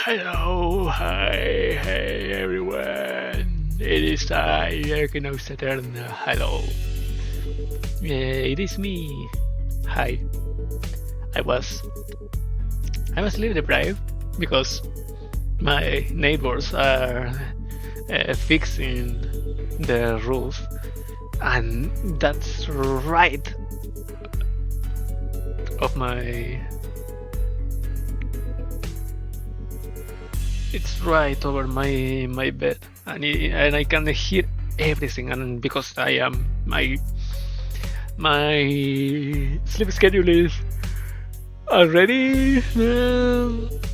Hello, hi, hey everyone. It is I, Equinox Eterna. Hello. It is me. Hi. I was sleep deprived because my neighbors are fixing the roof, and that's right of my. It's right over my bed, and I can hear everything. And because I am my sleep schedule is already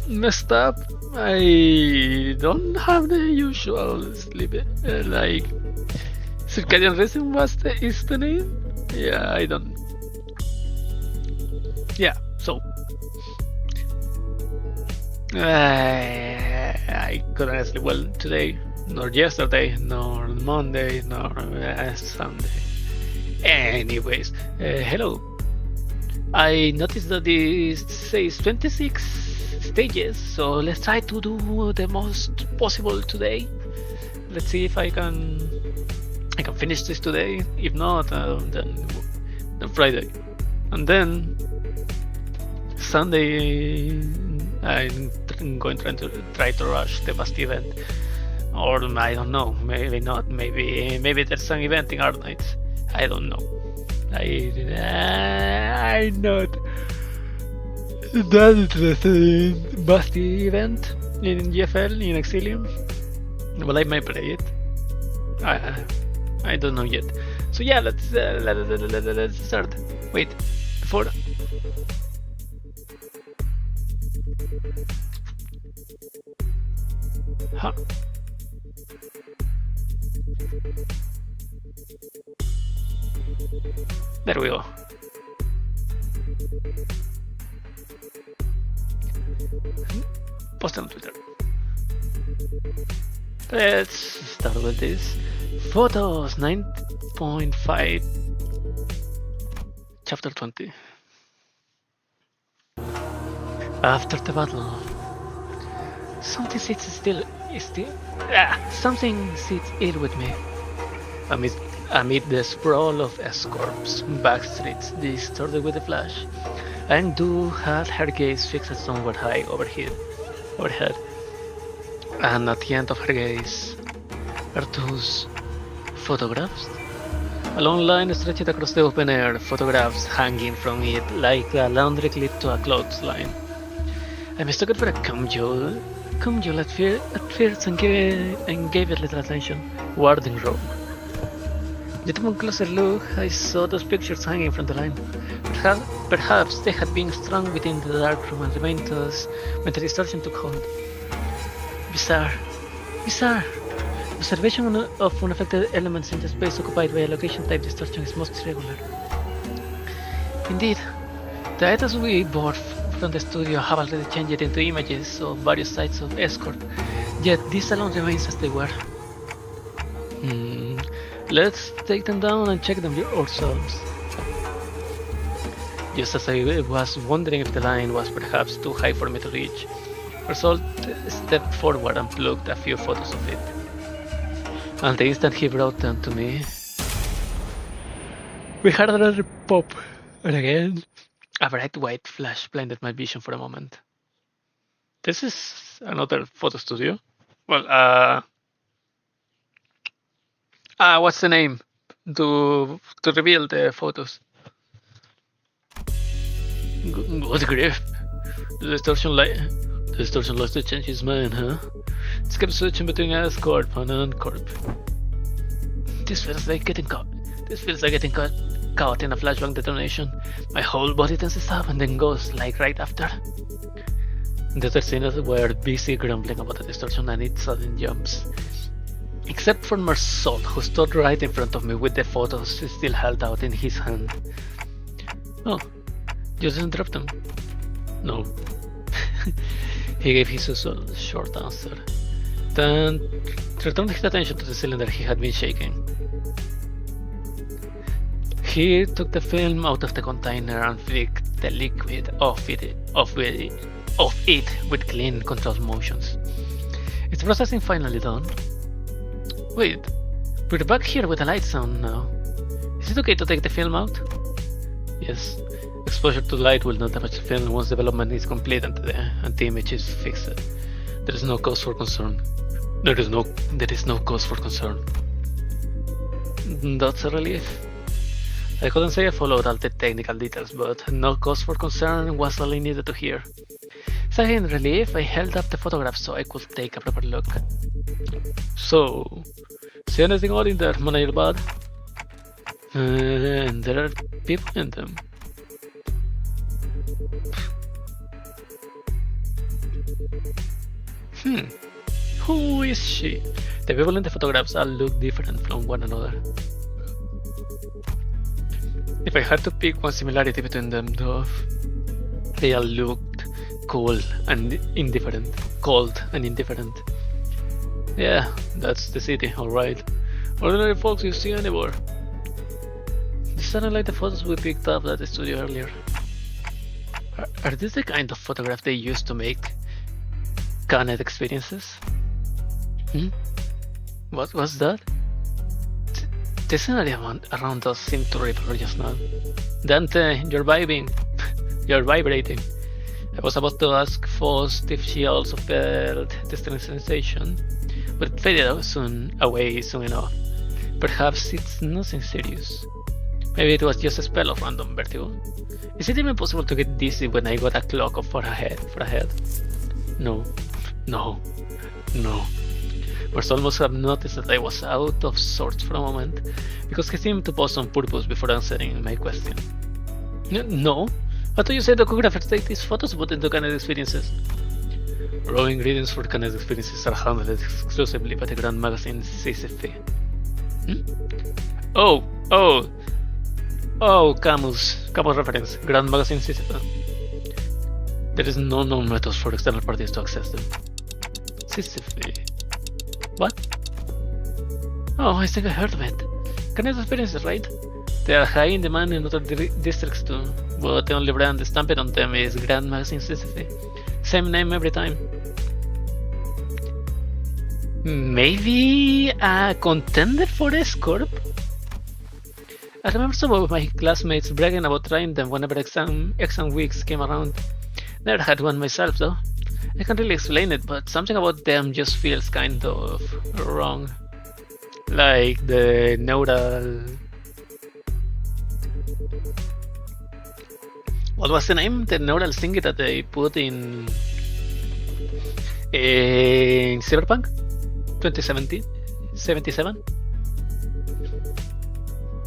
messed up. I don't have the usual sleep like circadian rhythm is the name. Yeah, I don't. Yeah, so I couldn't sleep well today, nor yesterday, nor Monday, nor Sunday. Anyways, hello. I noticed that this says 26 stages, so let's try to do the most possible today. Let's see if I can finish this today. If not, then Friday, and then Sunday I'm going to try to rush the past event, or I don't know, maybe not. Maybe there's an event in Art Nights. I don't know. I'm not that interested in Basti event in GFL in Exilium. Well, I might play it. I don't know yet. So yeah, let's start. Wait, before. Huh. There we go. Post it on Twitter. Let's start with this. Photos 9.5, Chapter 20. After the battle, something sits ill with me. Amid the sprawl of escorts, back streets distorted with the flash, and Du had her gaze fixed somewhere high overhead. And at the end of her gaze are those photographs. A long line stretched across the open air, photographs hanging from it like a laundry clip to a clothesline. I mistook it for a cumule at first and gave it little attention, warding wrong. With one closer look, I saw those pictures hanging from the line. Perhaps they had been strung within the dark room and remained thus when the distortion took hold. Bizarre. Observation of unaffected elements in the space occupied by a location-type distortion is most irregular. Indeed, the items we bought from the studio have already changed into images of various sites of escort, yet this alone remains as they were. Let's take them down and check them ourselves. Just as I was wondering if the line was perhaps too high for me to reach, Mersault stepped forward and plucked a few photos of it. And the instant he brought them to me, we heard another pop, and again, a bright white flash blinded my vision for a moment. This is another photo studio? Well, what's the name to reveal the photos? Good grief! The distortion lost to change his mind, huh? It's kept switching between S-Corp and N-Corp. This feels like getting caught in a flashbang detonation. My whole body tenses up and then goes like right after. The other scenes were busy grumbling about the distortion and its sudden jumps. Except for Mersault, who stood right in front of me with the photos still held out in his hand. Oh, you didn't drop them? No. He gave his usual short answer, then returned his attention to the cylinder he had been shaking. He took the film out of the container and flicked the liquid off with it. of it with clean controlled motions. Is the processing finally done? Wait, we're back here with the lights on now. Is it okay to take the film out? Yes. Exposure to light will not damage the film once development is complete and the image is fixed. There is no cause for concern. There is no cause for concern. That's a relief. I couldn't say I followed all the technical details, but no cause for concern was all I needed to hear. Sighing in relief, I held up the photograph so I could take a proper look. So, see anything odd in there, Manager Bud? And there are people in them. Who is she? The people in the photographs all look different from one another. If I had to pick one similarity between them, though, they all looked cold and indifferent. Yeah, that's the city, alright. Ordinary folks you see anywhere. These aren't like the photos we picked up at the studio earlier. Are these the kind of photograph they used to make Mnematic Experiences? What was that? The scenery around us seemed to ripple just now. Dante, you're vibing. You're vibrating. I was about to ask Faust if she also felt the strange sensation, but it faded away soon enough. Perhaps it's nothing serious. Maybe it was just a spell of random vertigo. Is it even possible to get dizzy when I got a clock for a head? No. Mersault must have noticed that I was out of sorts for a moment, because he seemed to pause on purpose before answering my question. No? I thought you said photographers take these photos put into Mnematic Experiences. Raw ingredients for Mnematic Experiences are handled exclusively by the Grand Magazine CCF. Oh, Camus reference, Grand Magazine CCF. There is no known methods for external parties to access them. CCF. What? Oh, I think I heard of it. Mnematic Experiences, right? They are high in demand in other districts too, but the only brand stamped on them is Grand Magazine CCF. Same name every time. Maybe a contender for Escorp? I remember some of my classmates bragging about trying them whenever exam weeks came around. Never had one myself though. I can't really explain it, but something about them just feels kind of wrong. Like the neural... What was the name? The neural thingy that they put in Cyberpunk 2077?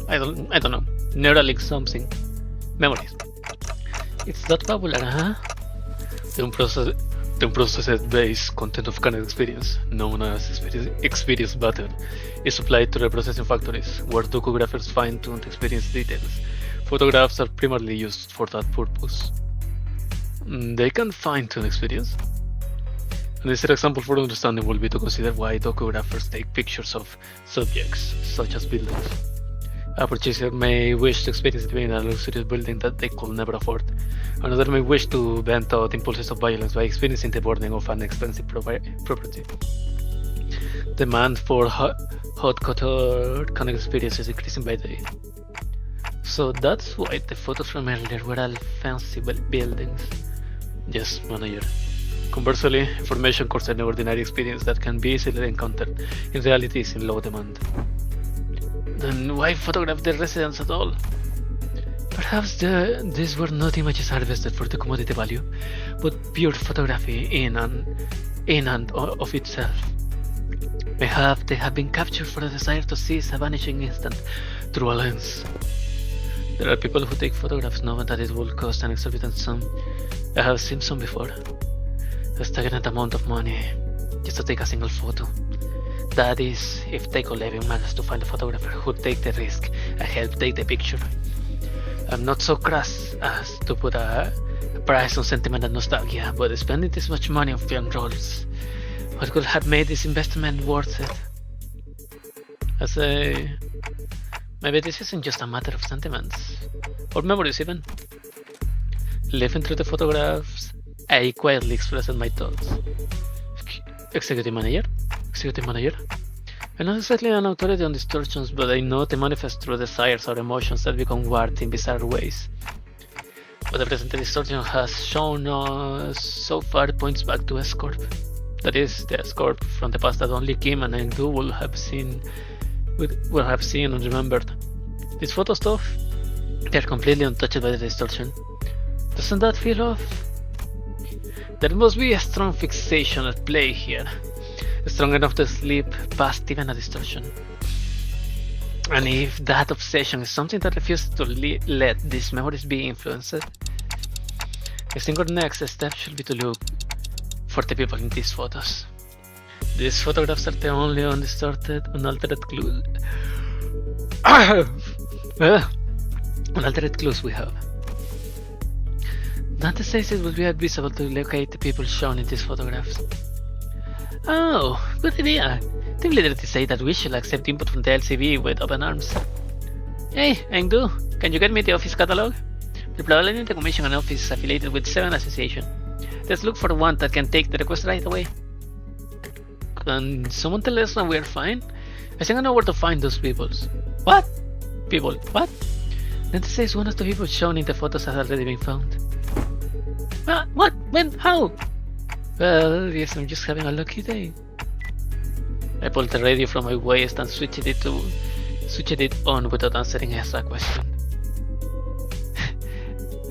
I don't know. Neuralink something. Memories. It's that popular, huh? The unprocessed-based content of Mnematic Experience, known as Experience Butter, is supplied to the processing factories, where docugraphers fine-tune experience details. Photographs are primarily used for that purpose. They can fine-tune experience. An easier example for understanding will be to consider why docugraphers take pictures of subjects, such as buildings. A purchaser may wish to experience living in a luxurious building that they could never afford. Another may wish to vent out impulses of violence by experiencing the burning of an expensive property. Demand for haute couture Mnematic Experience is increasing by the day. So that's why the photos from earlier were all fancy buildings. Yes, manager. Conversely, information concerning ordinary experience that can be easily encountered in reality is in low demand. Then why photograph the residents at all? Perhaps these were not images harvested for the commodity value, but pure photography in and of itself. Mayhap they have been captured for the desire to seize a vanishing instant through a lens. There are people who take photographs knowing that it will cost an exorbitant sum. I have seen some before. A staggering amount of money just to take a single photo. That is, if they could even manage to find a photographer who would take the risk and help take the picture. I'm not so crass as to put a price on sentiment and nostalgia, but spending this much money on film rolls, what could have made this investment worth it? I say, maybe this isn't just a matter of sentiments, or memories even. Living through the photographs I quietly expressed my thoughts. Executive manager? Executive manager? I'm not exactly an authority on distortions, but I know they manifest through desires or emotions that become warped in bizarre ways. What the present distortion has shown us so far points back to S-Corp. That is, the S-Corp from the past that only Kim and Engdu will have seen and remembered. This photo stuff, they're completely untouched by the distortion. Doesn't that feel off? There must be a strong fixation at play here, strong enough to slip past even a distortion. And if that obsession is something that refuses to let these memories be influenced, I think our next step should be to look for the people in these photos. These photographs are the only undistorted, unaltered clues. Unaltered clues we have. Dante says it would be advisable to locate the people shown in these photographs. Oh, good idea. Team leader to say that we should accept input from the LCB with open arms. Hey, Engdu, can you get me the office catalog? We're probably need to commission an office affiliated with 7 Association. Let's look for one that can take the request right away. Can someone tell us when we're fine? I think I know where to find those peoples. What? People, what? Dante says one of the people shown in the photos has already been found. What? When? How? Well, yes, I'm just having a lucky day. I pulled the radio from my waist and switched it on without answering a question.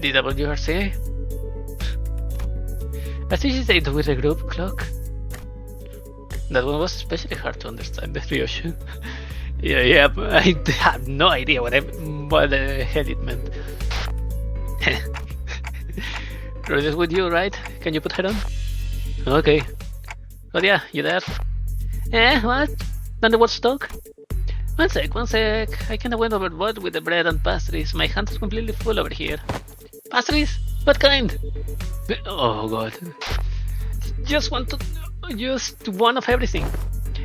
DWRC? I think she said with the group clock. That one was especially hard to understand, the Ryoshi. yeah, I had no idea what the hell it meant. Rodia's with you, right? Can you put her on? Okay. Rodia, you there? What? Don't the watch talk? One sec. I kinda went overboard with the bread and pastries. My hand is completely full over here. Pastries? What kind? Oh god. Just one of everything.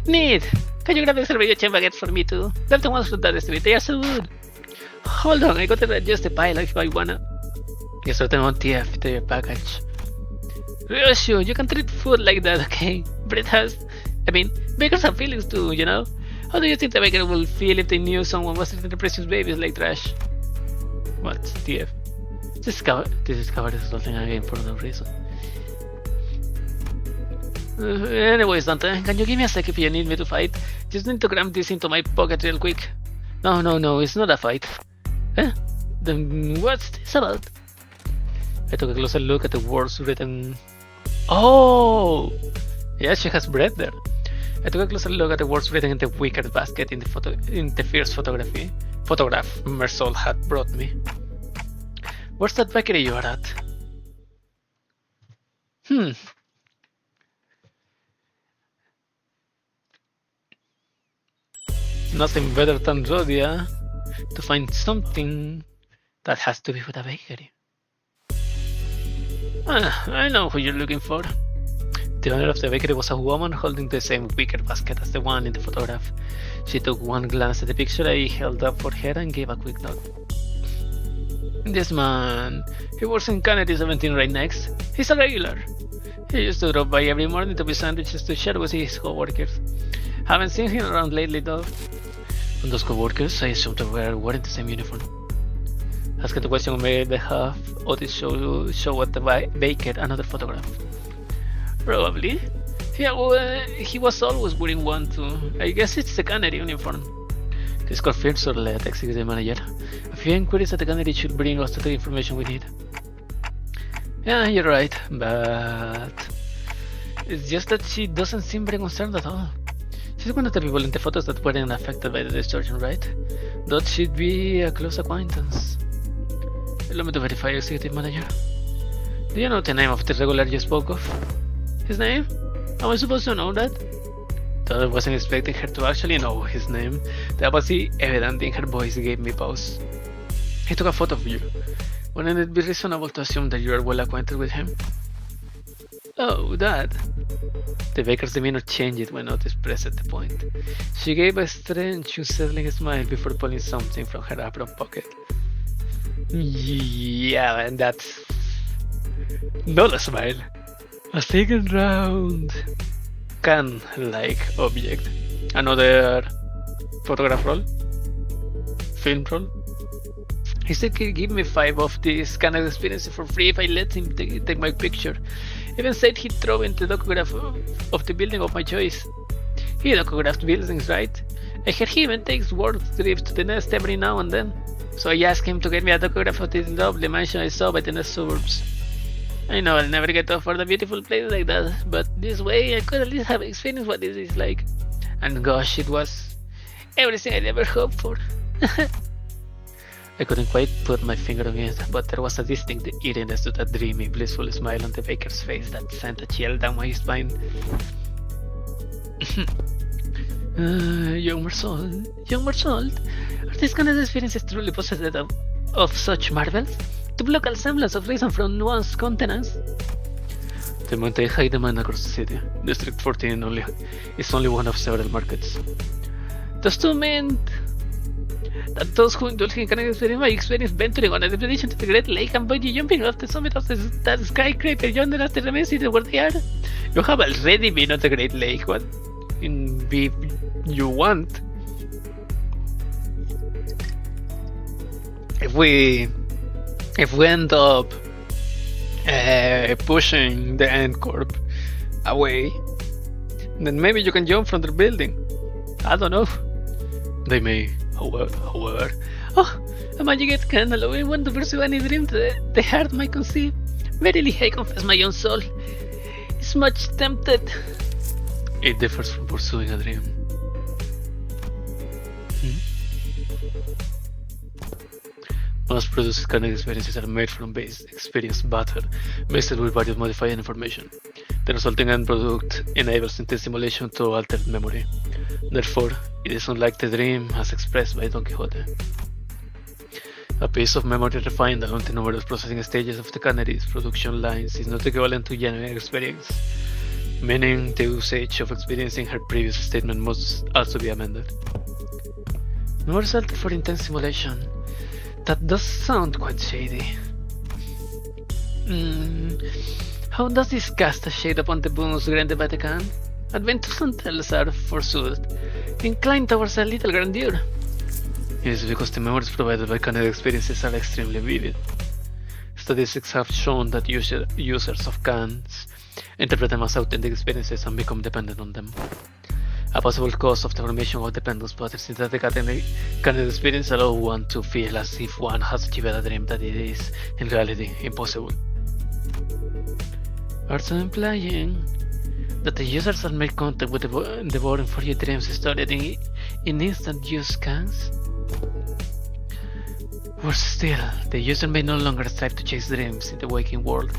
Neat! Can you grab the cerveza baguette for me too? They're the ones from that street. They are so good. Hold on, I gotta adjust the pile if I wanna. Yes, certain on TF to your package. Ryoshi, you can treat food like that, okay? Bakers have feelings too, you know? How do you think the baker will feel if they knew someone was treating the precious babies like trash? What? TF? This discovered is resulting again for no reason. Anyways, Dante, can you give me a sec if you need me to fight? Just need to cram this into my pocket real quick. No, it's not a fight. Then what's this about? I took a closer look at the words written. Oh! Yeah, she has bread there. I took a closer look at the words written in the wicker basket in the first photograph Mersault had brought me. Where's that bakery you are at? Nothing better than Rodia to find something that has to be with a bakery. I know who you're looking for. The owner of the bakery was a woman holding the same wicker basket as the one in the photograph. She took one glance at the picture I held up for her and gave a quick nod. This man, he works in Kennedy 17 right next. He's a regular. He used to drop by every morning to buy sandwiches to share with his co-workers. Haven't seen him around lately though. And those co-workers, I assume they were wearing the same uniform. Asked the question on my behalf, Otis showed the baker another photograph. Probably. Yeah, well, he was always wearing one too. I guess it's the cannery uniform. This confirms our lead, executive manager. A few inquiries at the cannery should bring us to the information we need. Yeah, you're right, but it's just that she doesn't seem very concerned at all. She's one of the people in the photos that weren't affected by the distortion, right? That should be a close acquaintance. Allow me to verify, executive manager. Do you know the name of the regular you spoke of? His name? Am I supposed to know that? Though I wasn't expecting her to actually know his name, that was evident in her voice gave me pause. He took a photo of you. Wouldn't it be reasonable to assume that you are well acquainted with him? Oh, that. The baker's demeanor changed when Otis pressed the point. She gave a strange, unsettling smile before pulling something from her apron pocket. Yeah, and that's Not a smile. A second round. Can-like object. Another photograph roll. Film roll. He said he'd give me 5 of these kind of experiences for free if I let him take my picture. Even said he'd throw in the photograph of the building of my choice. He photographed buildings, right? I heard he even takes work trips to the nest every now and then. So I asked him to get me a photograph of this lovely mansion I saw by the nest suburbs. I know I'll never get to afford a beautiful place like that, but this way I could at least have experienced what this is like. And gosh, it was everything I'd ever hoped for. I couldn't quite put my finger on it, but there was a distinct eeriness to that dreamy, blissful smile on the baker's face that sent a chill down my spine. Young Mersault, are these kind of experiences truly possessed of such marvels? To block all semblance of reason from one's countenance? The maintain high demand across the city. District 14 is only one of several markets. Does to mean that those who indulge in kind of experience venturing on an expedition to the Great Lake and bungee jumping off the summit of that skyscraper yonder as the remains where they are? You have already been on the Great Lake. What in beef you want? If we end up pushing the End Corp away, then maybe you can jump from the building. I don't know. They may, however. Oh, a magic can allow anyone to pursue any dream the heart might conceive. Verily, I confess my own soul is much tempted. It differs from pursuing a dream. Most produced kind of experiences are made from base experience butter, mixed with various modified information. The resulting end product enables intense simulation to altered memory. Therefore, it is unlike the dream as expressed by Don Quixote. A piece of memory refined along the numerous processing stages of the cannery's production lines is not equivalent to genuine experience, meaning the usage of experience in her previous statement must also be amended. No result for intense simulation. That does sound quite shady. How does this cast a shade upon the bonus granted by the can? Adventures and tales are, forsooth, inclined towards a little grandeur. It is because the memories provided by canned experiences are extremely vivid. Statistics have shown that users of cans interpret them as authentic experiences and become dependent on them. A possible cause of the formation of dependence patterns is that the canned experience allows one to feel as if one has achieved a dream that it is, in reality, impossible. Also implying that the users are made contact with the boring for your dreams stored in instant use cans. Worse still, the user may no longer strive to chase dreams in the waking world.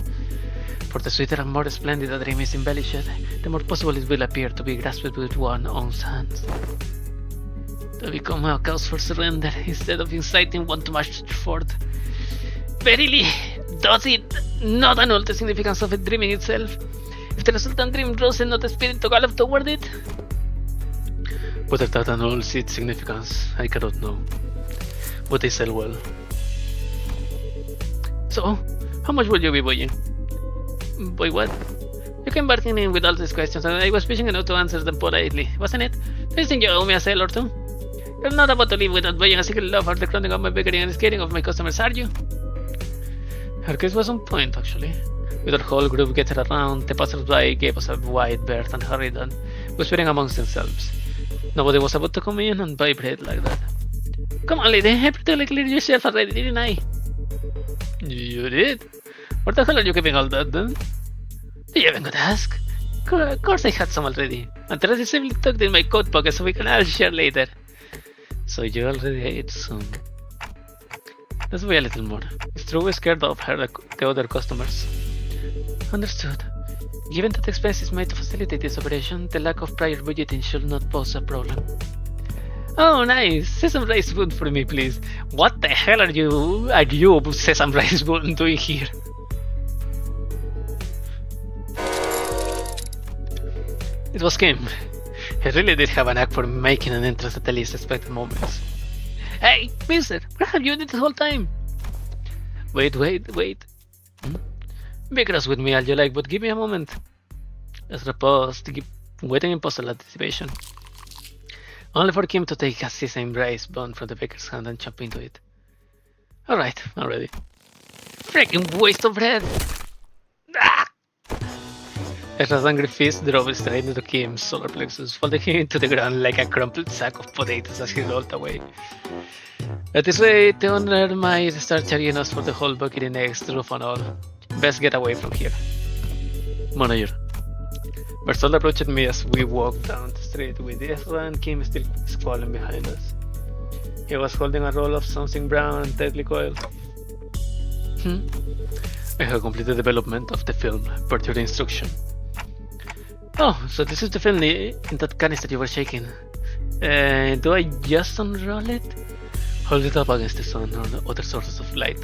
For the sweeter and more splendid a dream is embellished, the more possible it will appear to be grasped with one's own hands. To become a cause for surrender instead of inciting one to march forth. Verily, does it not annul the significance of a dreaming itself? If the resultant dream draws not a spirit to gallop toward it? Whether that annuls its significance, I cannot know. But they sell well. So, how much will you be buying? Boy, what? You came bargaining with all these questions, and I was fishing enough to answer them politely, wasn't it? Do you think you owe me a sale or two? You're not about to leave without buying a single loaf or declining of my bakery and scaring of my customers, are you? Her case was on point, actually. With our whole group gathered around, the passers-by gave us a wide berth and hurried on, whispering amongst themselves. Nobody was about to come in and buy bread like that. Come on, lady, I practically cleared your shelf already, didn't I? You did? What the hell are you giving all that, then? Do you even got to ask? Of course I had some already, and the rest is simply tucked in my coat pocket so we can all share later. So you already ate some. Let's wait a little more. It's true we're scared of the other customers. Understood. Given that expense is made to facilitate this operation, the lack of prior budgeting should not pose a problem. Oh, nice! Sesame rice spoon for me, please. What the hell are you sesame rice spoon, doing here? It was Kim. He really did have a knack for making an entrance at the least expected moments. Hey, mister, where have you been this whole time? Wait. Be cross with me all you like, but give me a moment. Let's repose to keep waiting in postal anticipation. Only for Kim to take a sesame rice bun from the baker's hand and chop into it. Alright, I'm ready. Freaking waste of bread! Ah! Ezra's angry fist drove straight into Kim's solar plexus, folding him to the ground like a crumpled sack of potatoes as he rolled away. At this rate, the owner might start charging us for the whole bucket in eggs, roof and all. Best get away from here. Manager. Mersault approached me as we walked down the street with Ezra and Kim still squalling behind us. He was holding a roll of something brown and tightly coiled. I have completed development of the film per your instruction. Oh, so this is the film in that canister you were shaking. Do I just unroll it? Hold it up against the sun or other sources of light.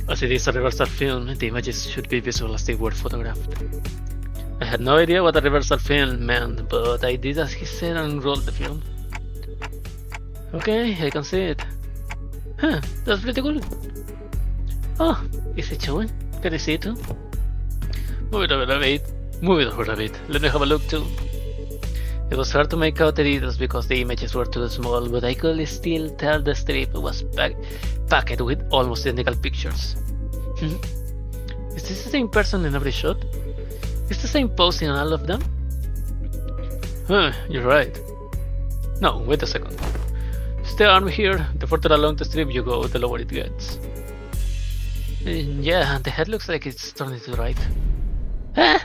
As it is a reversal film, the images should be visible as they were photographed. I had no idea what a reversal film meant, but I did as he said and rolled the film. Okay, I can see it. Huh, that's pretty cool. Oh, is it showing? Can I see it too? Move it over a bit. Move it over a bit. Let me have a look too. It was hard to make out the details because the images were too small, but I could still tell the strip was packed with almost identical pictures. Is this the same person in every shot? Is the same pose in all of them? Huh, you're right. No, wait a second. Stay armed here. The further along the strip you go, the lower it gets. Yeah, the head looks like it's turning to the right. Ah!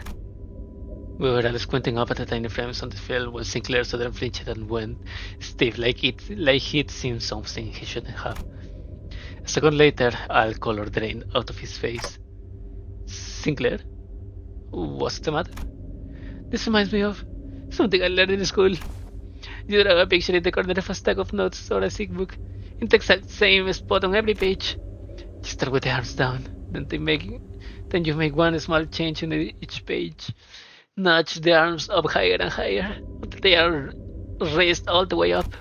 We were all squinting up at the tiny frames on the film when Sinclair suddenly flinched and went stiff, like he'd seen something he shouldn't have. A second later, all color drained out of his face. Sinclair? What's the matter? This reminds me of something I learned in school. You draw a picture in the corner of a stack of notes or a sick book, in the exact same spot on every page. You start with the arms down, then you make one small change in each page. Nudge the arms up higher and higher until they are raised all the way up.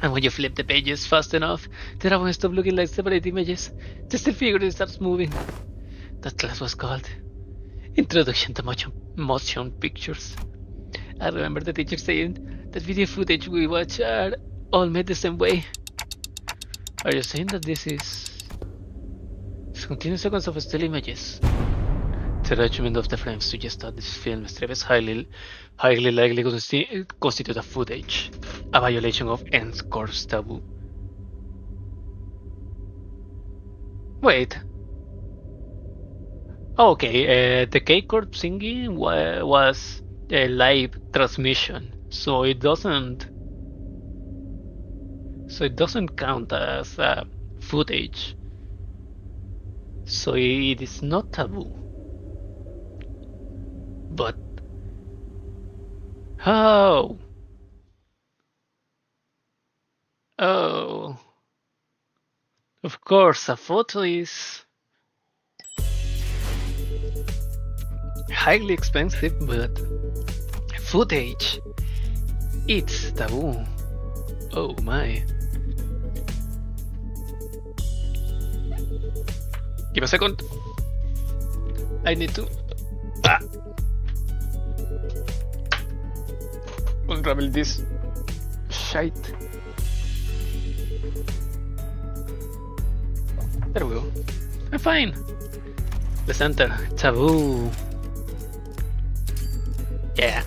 And when you flip the pages fast enough, the drawing stops looking like separate images. The still figure starts moving. That class was called Introduction to Motion Pictures. I remember the teacher saying that video footage we watch are all made the same way. Are you saying that this is continuous sequence of still images? The arrangement of the frames suggests that this film strip is highly likely constitute a footage, a violation of N-Corp's taboo. Wait. Okay, the K-Corp singing was a live transmission, so it doesn't count as footage. So it is not taboo. But how? Oh, of course, a photo is highly expensive, but footage, it's taboo. Oh my. Give a second. I need to unravel this shite. There we go. I'm fine. The center. Taboo. Yeah.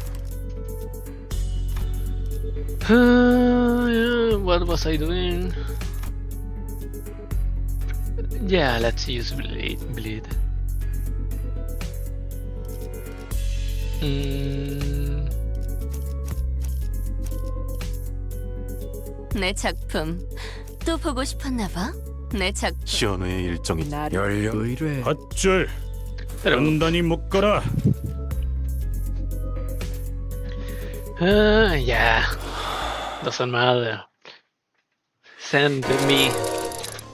What was I doing? Yeah, let's use bleed. 내 작품 또 보고 싶었나 봐. 내 작품. 현우의 일정이 열려 의뢰 밧줄 단단히 묶어라. Yeah, doesn't matter. Send me.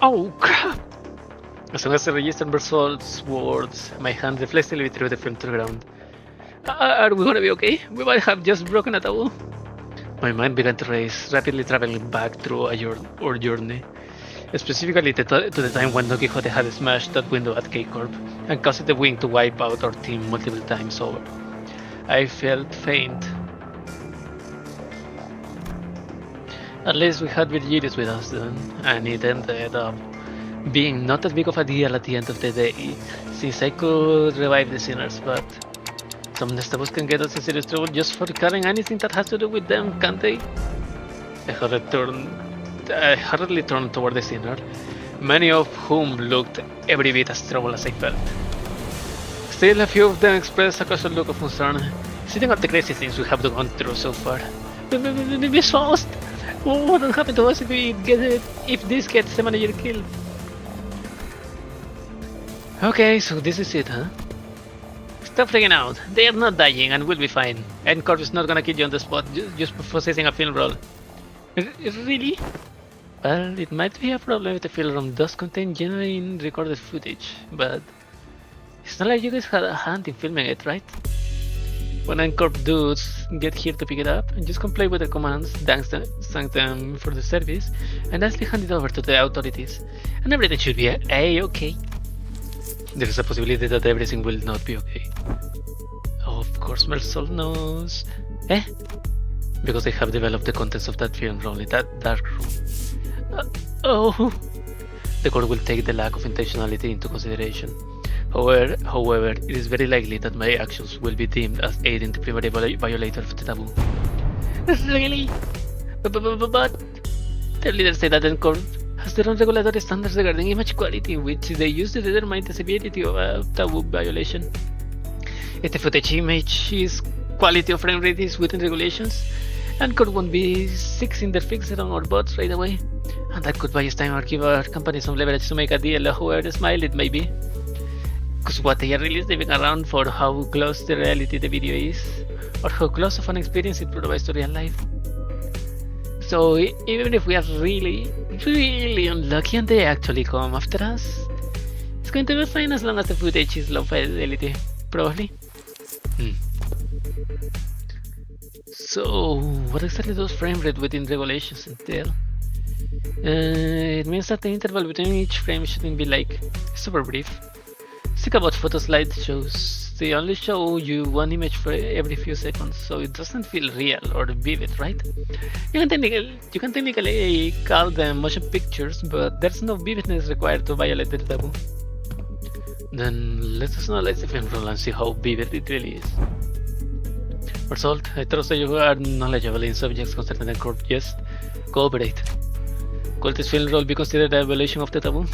Oh crap! As soon as I register Mersault's words, my hand reflexively threw the film to the ground. Are we gonna be okay? We might have just broken a taboo. My mind began to race, rapidly traveling back through our journey. Specifically to the time when Don Quixote had smashed that window at K-Corp and caused the wing to wipe out our team multiple times over. I felt faint. At least we had Virgilius with us then, and it ended up being not that big of a deal at the end of the day, since I could revive the sinners, but some Nestabos can get us in serious trouble just for carrying anything that has to do with them, can't they? I hurriedly turned toward the sinner, many of whom looked every bit as troubled as I felt. Still, a few of them expressed a casual look of concern, sitting at the crazy things we have gone through so far. Miss Faust! What will happen to us if this gets the manager killed? Okay, so this is it, huh? Stop freaking out. They are not dying and we'll be fine. And Corp is not gonna kill you on the spot just for possessing a film roll. Really? Well, it might be a problem if the film room does contain genuine recorded footage, but it's not like you guys had a hand in filming it, right? When Corp dudes get here to pick it up, just comply with the commands, thank them for the service, and actually hand it over to the authorities, and everything should be a-okay. There is a possibility that everything will not be okay. Of course, Mersault knows. Because they have developed the contents of that film roll in that dark room. The court will take the lack of intentionality into consideration. However, it is very likely that my actions will be deemed as aiding the primary violator of the taboo. Really? But the leaders say that the court has their own regulatory standards regarding image quality, which they use to determine the severity of a taboo violation. If the footage image is quality of frame rate is within regulations, and court won't be fixing their fixes on our bots right away, and that could buy us time or give our company some leverage to make a deal, however smile it may be. Because what they are really leaving around for how close to reality the video is, or how close of an experience it provides to real life. So even if we are really unlucky and they actually come after us, it's going to be fine as long as the footage is low fidelity, probably. So what exactly does frame rate within regulations entail? It means that the interval between each frame shouldn't be like super brief. Think about photo slideshows. They only show you one image for every few seconds, so it doesn't feel real or vivid, right? You can technically call them motion pictures, but there's no vividness required to violate the taboo. Then let us analyze the film roll and see how vivid it really is. Mersault, I trust that you are knowledgeable in subjects concerning the court. Yes, cooperate. Could this film roll be considered a violation of the taboo?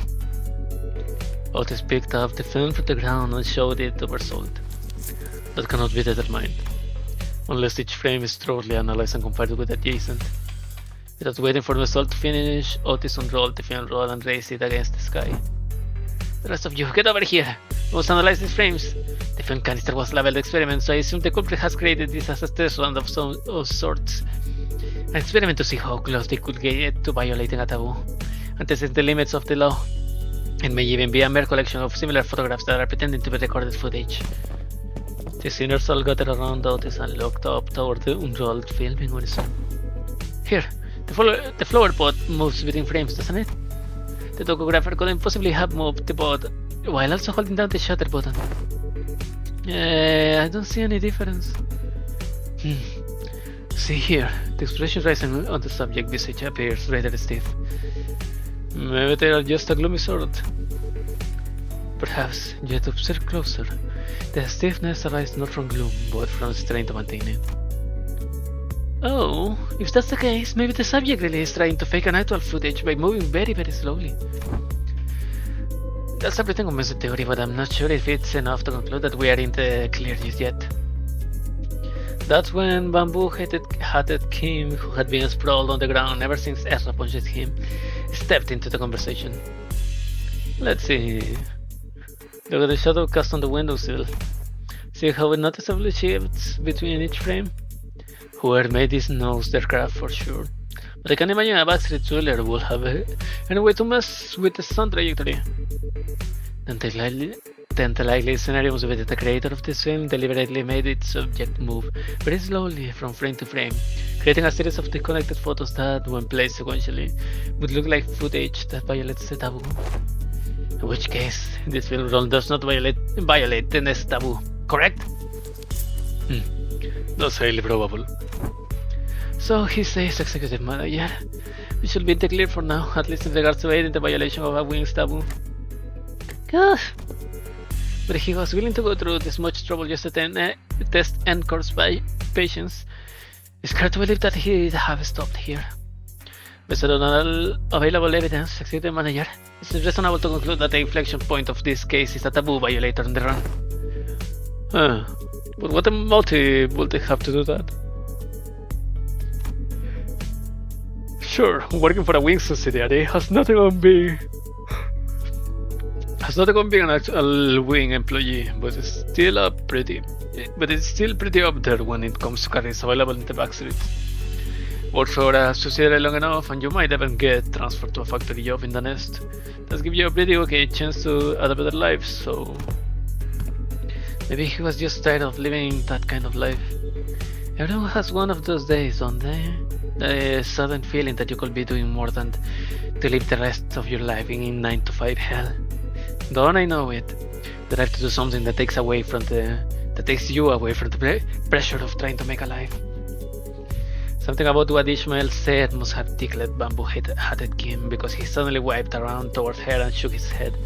Otis picked up the film from the ground and showed it to Mersault. That cannot be determined, unless each frame is thoroughly analyzed and compared with adjacent. Without waiting for Mersault to finish, Otis unrolled the film roll and raised it against the sky. The rest of you, get over here! We must analyze these frames. The film canister was labeled experiment, so I assume the culprit has created this as a test run of sorts. An experiment to see how close they could get to violating a taboo, and testing the limits of the law. It may even be a mere collection of similar photographs that are pretending to be recorded footage. The sinners all gathered around Otis and looked up toward the unrolled film in unison. Here, the flower pot moves between frames, doesn't it? The photographer couldn't possibly have moved the pot while also holding down the shutter button. I don't see any difference. See here, the expression rising on the subject visage appears rather stiff. Maybe they are just a gloomy sort. Perhaps, yet observe closer. The stiffness arises not from gloom, but from strain to maintain it. Oh, if that's the case, maybe the subject really is trying to fake an actual footage by moving very slowly. That's a pretty convincing theory, but I'm not sure if it's enough to conclude that we are in the clear just yet. That's when Bamboo-hatted Kim, who had been sprawled on the ground ever since Ezra punched him, stepped into the conversation. Let's see. Look at the shadow cast on the windowsill. See how it noticeably shifts between each frame? Whoever made this knows their craft for sure. But I can imagine a backstreet jeweler will have any way to mess with the sun trajectory. Then then the likely scenario must be that the creator of this film deliberately made its subject move very slowly from frame to frame, creating a series of disconnected photos that, when placed sequentially, would look like footage that violates the taboo. In which case, this film role does not violate the next taboo, correct? That's highly probable. So he says, executive manager, we should be in the clear for now, at least in regards to aiding the violation of a wing's taboo. Gosh. But he was willing to go through this much trouble just to test Encore's patience. It's hard to believe that he'd have stopped here. Based on all available evidence, executive manager, it's reasonable to conclude that the inflection point of this case is a taboo violator on the run. But what motive would they have to do that? Sure, working for a wing subsidiary has nothing on being an actual wing employee, but it's still pretty up there when it comes to carriers available in the backstreets. Work for a subsidiary long enough, and you might even get transferred to a factory job in the nest. That gives you a pretty okay chance to add a better life. So maybe he was just tired of living that kind of life. Everyone has one of those days, don't they? The sudden feeling that you could be doing more than to live the rest of your life in 9 to 5 hell. Don't I know it? That I have to do something that takes you away from the pressure of trying to make a life. Something about what Ishmael said must have tickled Bamboo-hatted Kim, because he suddenly wiped around towards her and shook his head.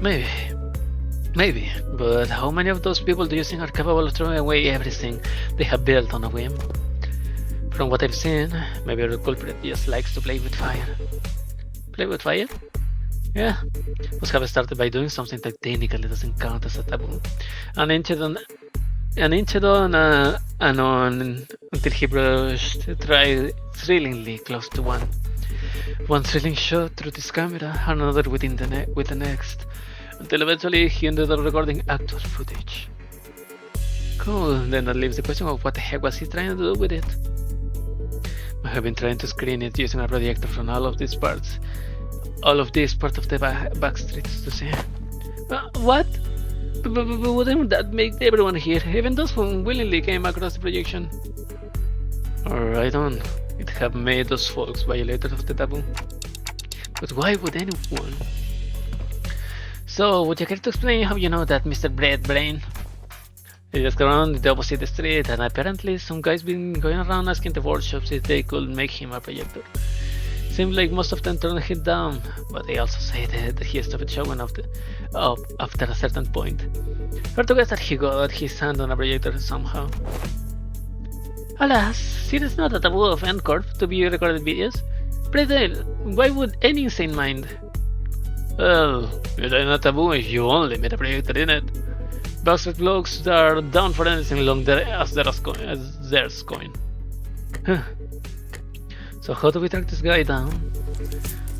Maybe, but how many of those people do you think are capable of throwing away everything they have built on a whim? From what I've seen, maybe the culprit just likes to play with fire. Play with fire? Yeah, must have started by doing something that technically doesn't count as a taboo. An inch on and on until he brushed thrillingly close to one. One thrilling shot through this camera, another with the next, until eventually he ended up recording actual footage. Cool, then that leaves the question of what the heck was he trying to do with it? I have been trying to screen it using a projector from all of these parts of the back streets to see. What? But wouldn't that make everyone here, even those who willingly came across the projection? Right on, it have made those folks violators of the taboo. But why would anyone? So, would you care to explain how you know that Mr. Bread Brain? He just got around the opposite street, and apparently some guys been going around asking the workshops if they could make him a projector. Seemed like most of them turned him down, but they also say that he stopped showing after a certain point. Hard to guess that he got his hand on a projector somehow. Alas, it is not a taboo of Endcorp to be recorded videos. Pretty, why would any insane mind? Well, it ain't a taboo if you only made a projector in it. Bastard blokes are down for anything long as there's coin. So how do we track this guy down?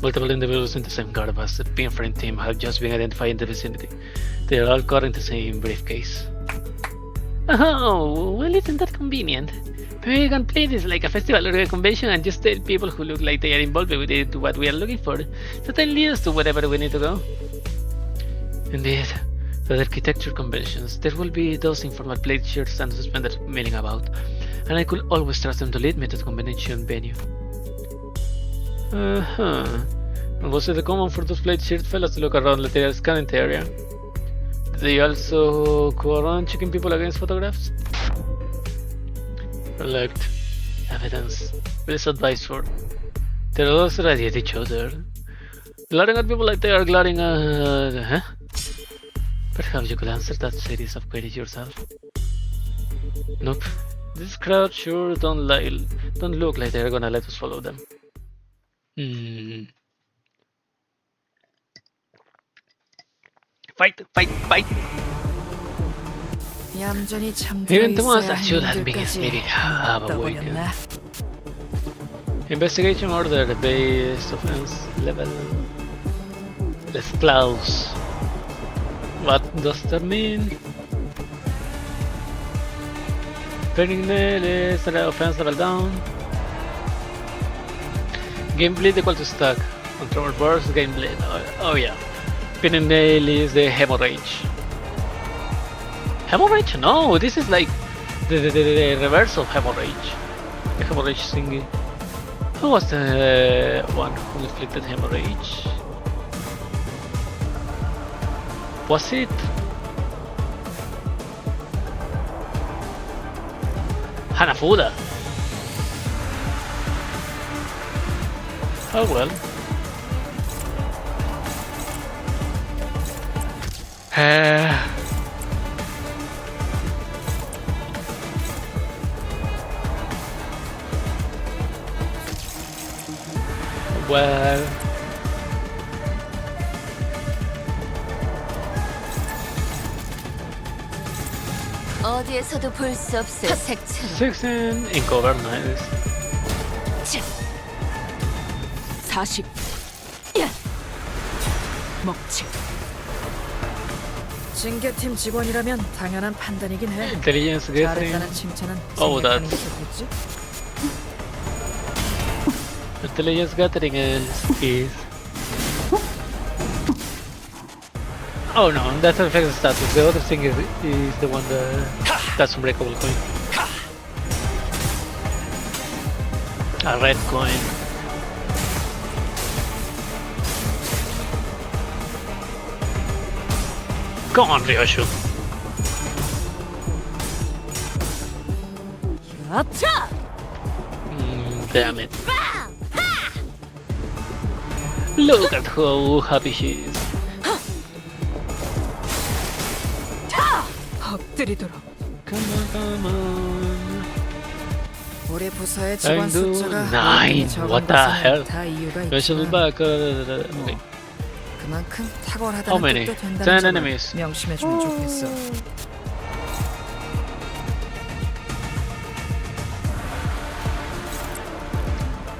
Multiple individuals in the same garb as the pinframe team have just been identified in the vicinity. They are all carrying the same briefcase. Oh, well, isn't that convenient? Maybe we can play this like a festival or a convention and just tell people who look like they are involved with it what we are looking for, so they lead us to wherever we need to go. Indeed, at architecture conventions, there will be those informal plate shirts and suspenders milling about, and I could always trust them to lead me to the convention venue. And was it common for those plate shirt fellas to look around the scanning the area? Did they also go around checking people against photographs? Collect evidence. Please advise for. They're also ready at each other. Glaring at people like they are glaring at. Perhaps you could answer that series of queries yourself. Nope. This crowd sure don't look like they're gonna let us follow them. Fight! Even the ones that should have been sleeping have awakened. Investigation order base offense level. Let's close. What does that mean? Turning is offense level down. Game bleed equal to stack. Control burst, game bleed. Oh yeah. Pinning nail is the hemorrhage. Hemorrhage? No, this is like the reverse of hemorrhage. The hemorrhage thingy. Who was the one who inflicted hemorrhage? Was it Hanafuda? Oh well. Well, 어디에서도 볼 수 없을 색채로 16 in cover, nice. 40 먹지 징계팀 직원이라면 당연한 판단이긴 해. Intelligence gathering. 잘했다는 칭찬은 Oh, 생략하는 that's- 게 좋겠지? Intelligence gathering is. Oh no, that's affects status. The other thing is the one that's unbreakable coin. A red coin. Come on, Ryoshu. 아차 Damn it. Look at how happy she is. 엎드리도록. Come on. 우리 부서의 직원 do 숫자가 9. 적은 What the hell? 것은 다 이유가 Mention 있지만 back. Okay. 그만큼 How 탁월하다는 many? 뜻도 10 된다는 점을 enemies. 명심해주면 좋겠어.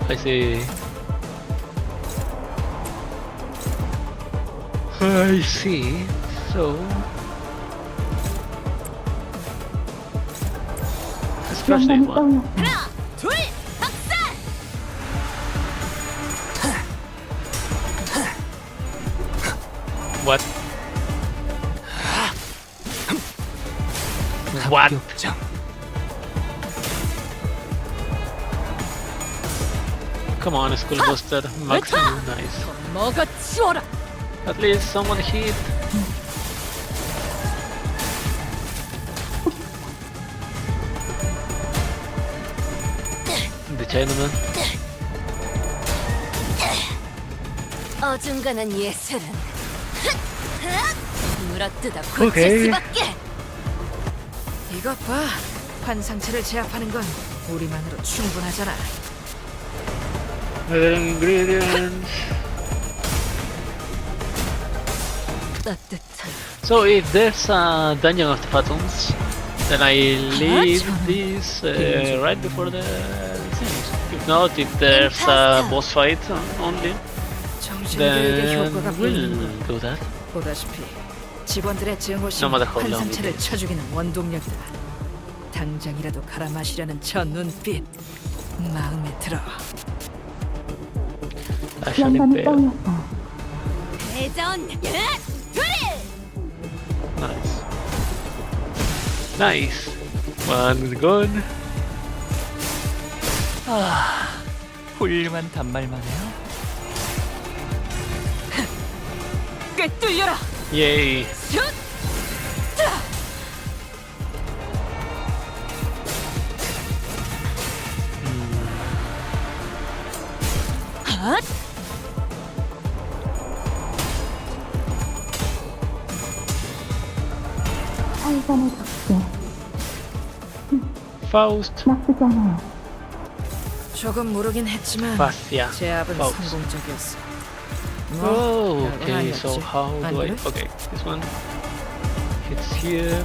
I see. I see. So. Let's crush this one. 하나 둘 박살 What? What? Come on, school buster. Maximum, nice. 먹어치워라 At least someone hit. The Chinaman. 어중간한 예술은 물어뜯어 오케이. 고칠 수밖에 이것 봐. 환상체를 제압하는 건 우리만으로 충분하잖아. Other ingredients. 따뜻한 So if there's a dungeon of the phantoms, then I leave this right before the things. If not, if there's a boss fight only, 정신교육의 효과가 then we'll 보이는 건 do that. 보다시피 직원들의 증오심 No matter how long 환상체를 it is. 쳐죽이는 원동력이다. 당장이라도 갈아 마시려는 저 눈빛 마음에 들어. Actually, fail. 대전 둘 Nice. Nice. One gone. 훌륭한 단말만 해요. 꿰뚫려라. Yay. 슛 핫 Faust. 조금 무르긴 했지만 Fascia. 제압은 Faust. 성공적이었어. Oh, 별건 okay, so 아니었지. how do I... 아니래? Okay, this one hits here.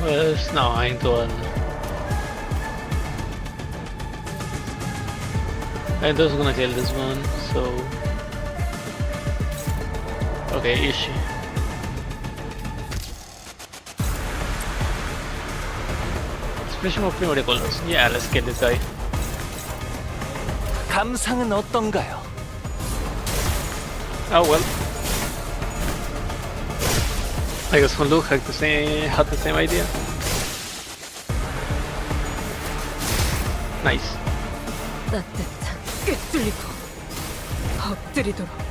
Well, no, I ain't one. I'm just gonna kill this one, so... Okay, Ishi. Expression of primary colors. Yeah, let's get this guy. 감상은 어떤가요? Oh well. I guess Juan Luke had the same idea. Nice. 따뜻한 꿰뚫리고 엎드리도록.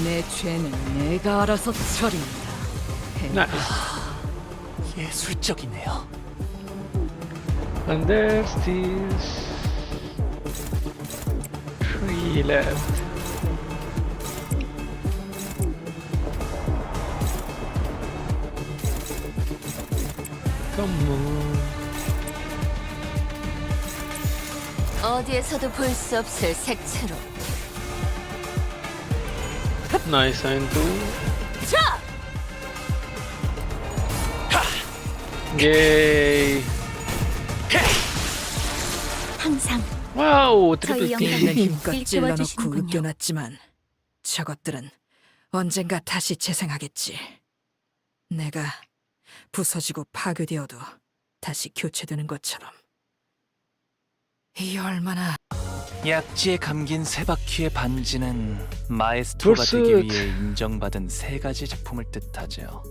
내 죄는 내가 알아서 처리한다. Nice. 예술적이네요. And there's this 3 left. Come on. 어디에서도 볼 수 없을 색채로. Nice and two. 자! Yay! 항상 Wow, 저희 triple 영광을 T. 내 힘껏 일깨워 찔러놓고 주시는군요. 으껴놨지만 저것들은 언젠가 다시 재생하겠지. 내가 부서지고 파괴되어도 다시 교체되는 것처럼. 이 얼마나 약지에 감긴 세 바퀴의 반지는 마에스트로가 되기 Pursuit. 위해 인정받은 세 가지 작품을 뜻하죠.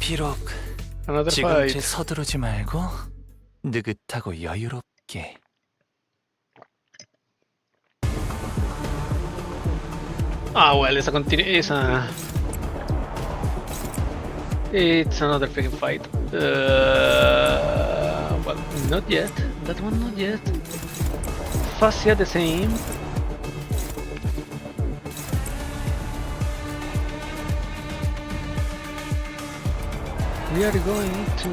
비록 Another 지금 fight. 제 서두르지 말고 느긋하고 여유롭게. Ah, well, it's a continuation. It's another freaking fight. Well, not yet. That one, not yet. Fascia the same. We are going to.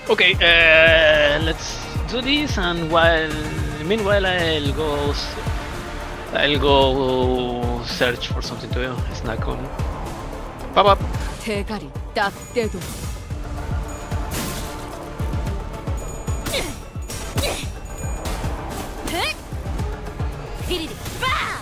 Okay, let's do this, and meanwhile, I'll go search for something to snack on. Pop up. 대가리 딱 떼도 삐리리 빠!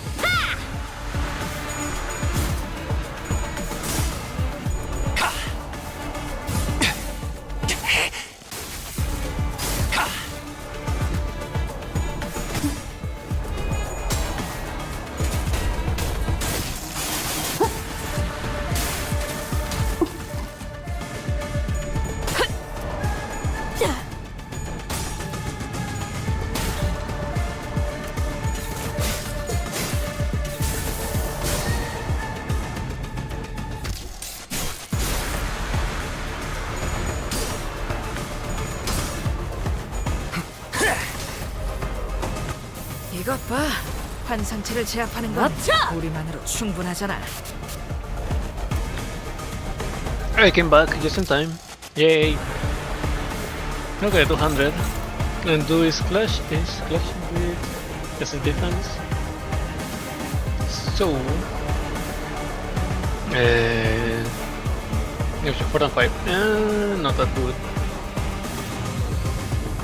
이것 봐. 환상체를 제압하는 건 우리만으로 충분하잖아. I came back just in time. Yay. Okay, 200. And do is clash with just in defense. So if 4 and 5. Not that good.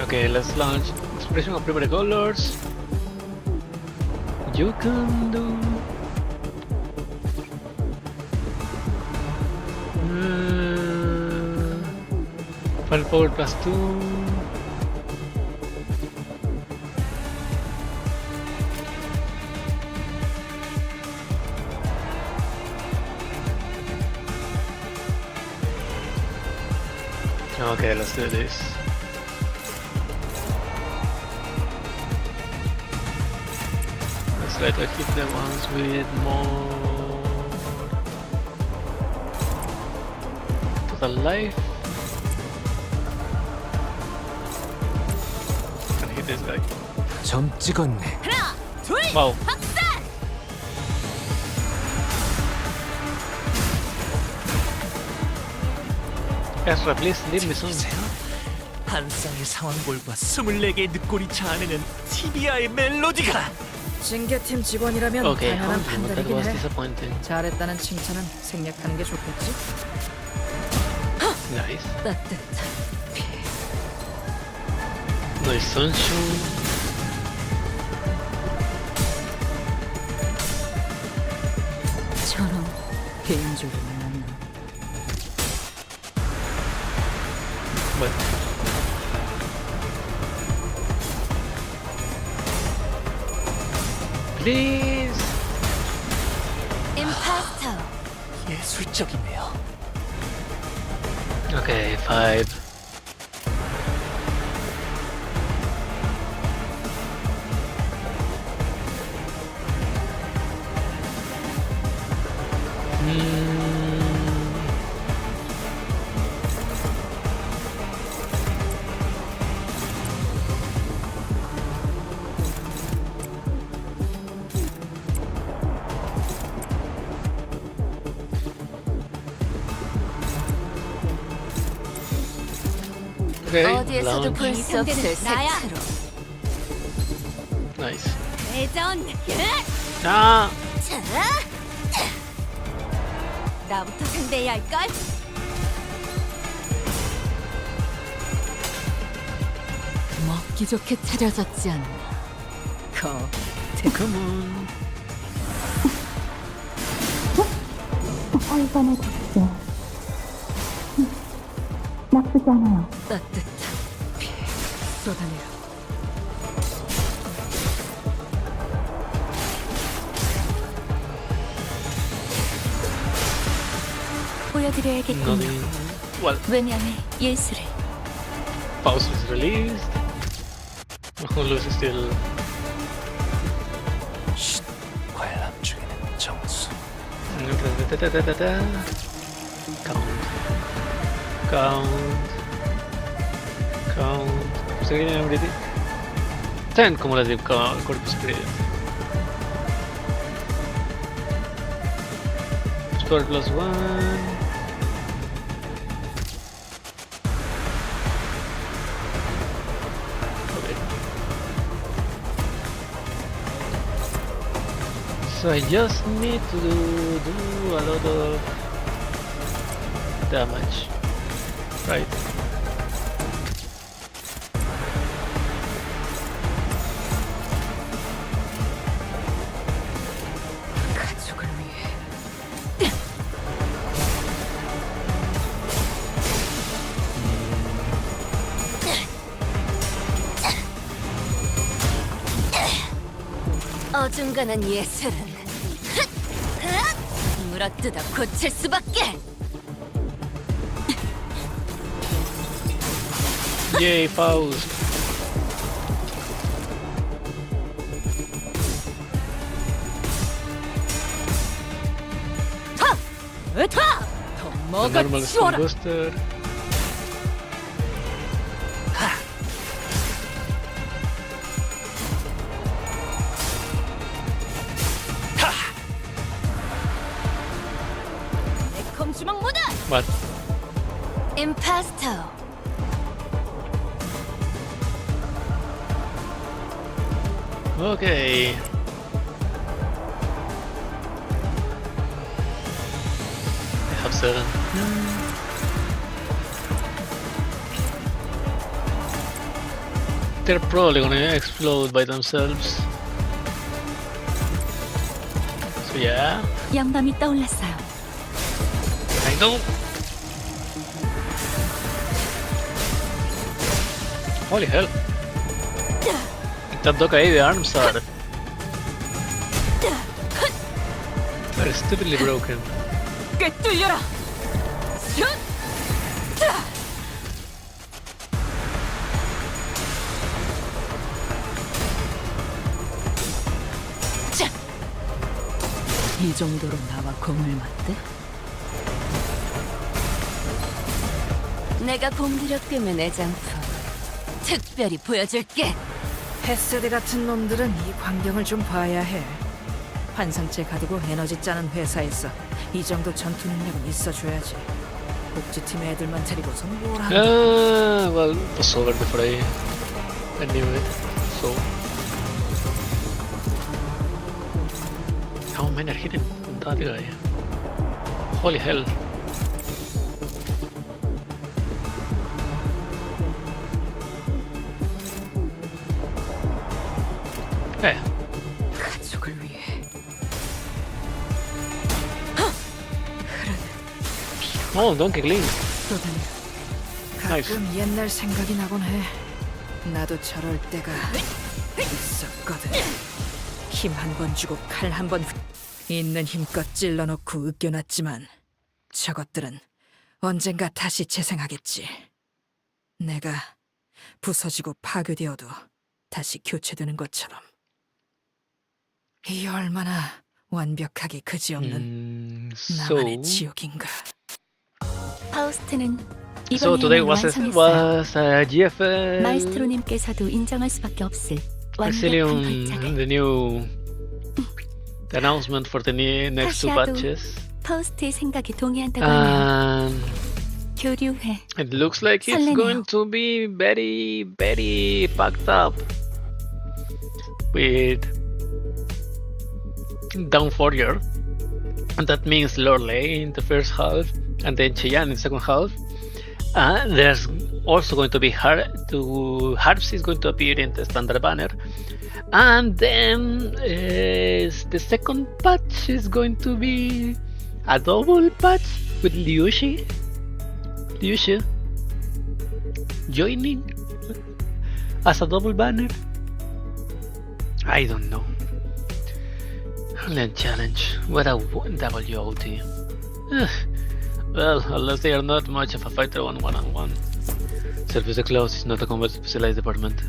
Okay, let's launch expression of primary colors. You can do. Final power plus 2. Okay, let's do this. Let's try to hit the ones with more total life. Can hit this guy. 점 찍었네. 하나, 둘, Wow. 박살! Ezra, please leave me soon. 한 쌍의 상황볼과 24개의 늑골이 자아내는 티비아의 멜로디가 징계팀 직원이라면 Okay, 당연한 that 판단이긴 was 해. disappointing. 잘했다는 칭찬은 생략하는 게 좋겠지. Nice. 따뜻한 Nice sunshine. 개인적으로 만나. What? Please. 임파스터. 예술적이네요. Okay, 5. Okay, 어디에서도 lounge. 볼 수 없을 색채로. Nice. 대전. Ah! 자, 나부터 상대해야 할 걸. 먹기 좋게 차려졌지 않나. Come on. 따뜻한 피 쏟아내라. 보여드려야겠군요. Nothing. Well, 왜냐면 예술을. pause is released. Holus is still. 쉿. 관람 중에는 정수. Da-da-da-da-da-da. Count. Count. Count. Seguiamo everything. 10 cumulative corpus period. Score plus 1. Okay. So I just need to do a lot of damage. Right. 가족을 위해. 어중간한 예술은 물어뜯어 고칠 수밖에. Yay, pause. 더 Normal 먹어 stone 치워라. booster. 매콤 주먹 모드. What? 임파스터. Okay. I have 7. They're probably gonna explode by themselves. So yeah, 양밤이 떠올랐어요. I know. Holy hell. Tanto caí de arms are very stupidly broken. 꿰뚫려라. 슛. 자. 이 정도로 나와 공을 맞대? 내가 공기력 때문에 애장품 특별히 보여줄게. 헤세드 같은 놈들은 이 광경을 좀 봐야 해. 환상체 가두고 에너지 짜는 회사에서 이 정도 전투 능력은 있어줘야지. 복지팀 애들만 데리고선 뭘 한다. Well, it was over before I knew it. So, how many are hitting that guy? Holy hell! Hey, 가족을 위해. Donkey Link. 가끔 옛날 생각이 나곤 해. 나도 저럴 때가 있었거든. 힘 한 번 주고 칼 한 번 있는 힘껏 찔러놓고 으껴놨지만 저것들은 언젠가 다시 재생하겠지. 내가 부서지고 파괴되어도 다시 교체되는 것처럼. 이 얼마나 완벽하게 그지없는 나만의 지옥인가. 파우스트는 So 이번 today 내용을 was 완성했어요. GFL 마에스트로님께서도 인정할 수밖에 없을 완벽한 Exilium, 걸작을. the new announcement for the next two 다시아도 patches. 파우스트의 생각에 동의한다고 하네요. And 교류회. it looks like it's 설레네요. going to be very, very packed up with Down Warrior. And that means Lorelei in the first half, and then Cheyenne in the second half. There's also going to be Harps is going to appear in the standard banner. And then the second patch is going to be a double patch with Liushi joining as a double banner. I don't know. Land challenge. What a WOT. Well, unless they are not much of a fighter on one-on-one. Service the Claws is not a combat specialized department.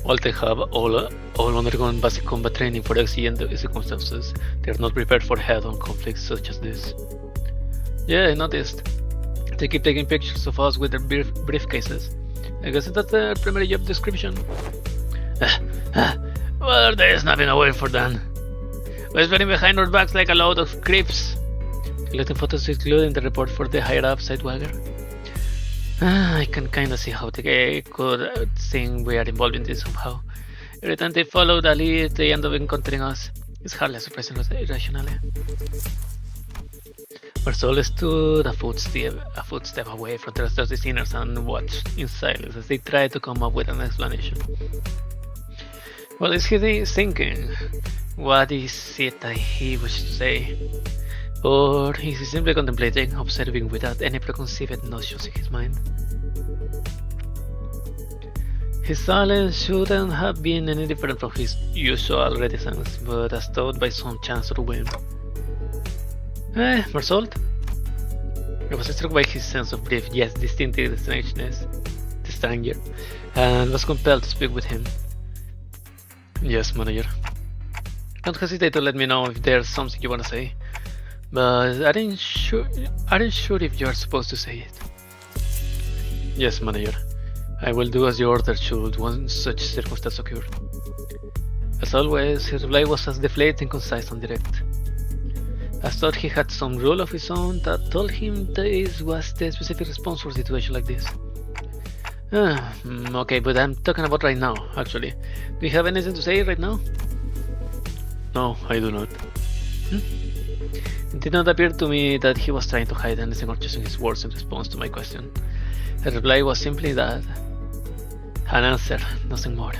All they have all undergone basic combat training for exigent circumstances. They are not prepared for head-on conflicts such as this. Yeah, I noticed. They keep taking pictures of us with their briefcases. I guess that's their primary job description. What are they snapping away for then? Whispering behind our backs like a load of creeps. Collecting photos included in the report for the higher-up sidewagger. I can kinda see how they could think we are involved in this somehow. Every time they follow the lead, they end up encountering us. It's hardly surprising irrationally. Mersault stood a footstep away from the rest of the sinners and watched in silence as they tried to come up with an explanation. What is he thinking? What is it that he wishes to say? Or is he simply contemplating, observing without any preconceived notions in his mind? His silence shouldn't have been any different from his usual reticence, but as taught by some chance or whim. Mersault? I was struck by his sense of brief yet distinctive strangeness, the stranger, and was compelled to speak with him. Yes, manager. Don't hesitate to let me know if there's something you want to say. But aren't sure if you're supposed to say it. Yes, manager. I will do as you ordered should one such circumstance occur. As always, his reply was as deflating, concise and direct. I thought he had some rule of his own that told him this was the specific response for a situation like this. Okay, but I'm talking about right now, actually. Do you have anything to say right now? No, I do not. It did not appear to me that he was trying to hide anything or choosing his words in response to my question. The reply was simply that. An answer, nothing more.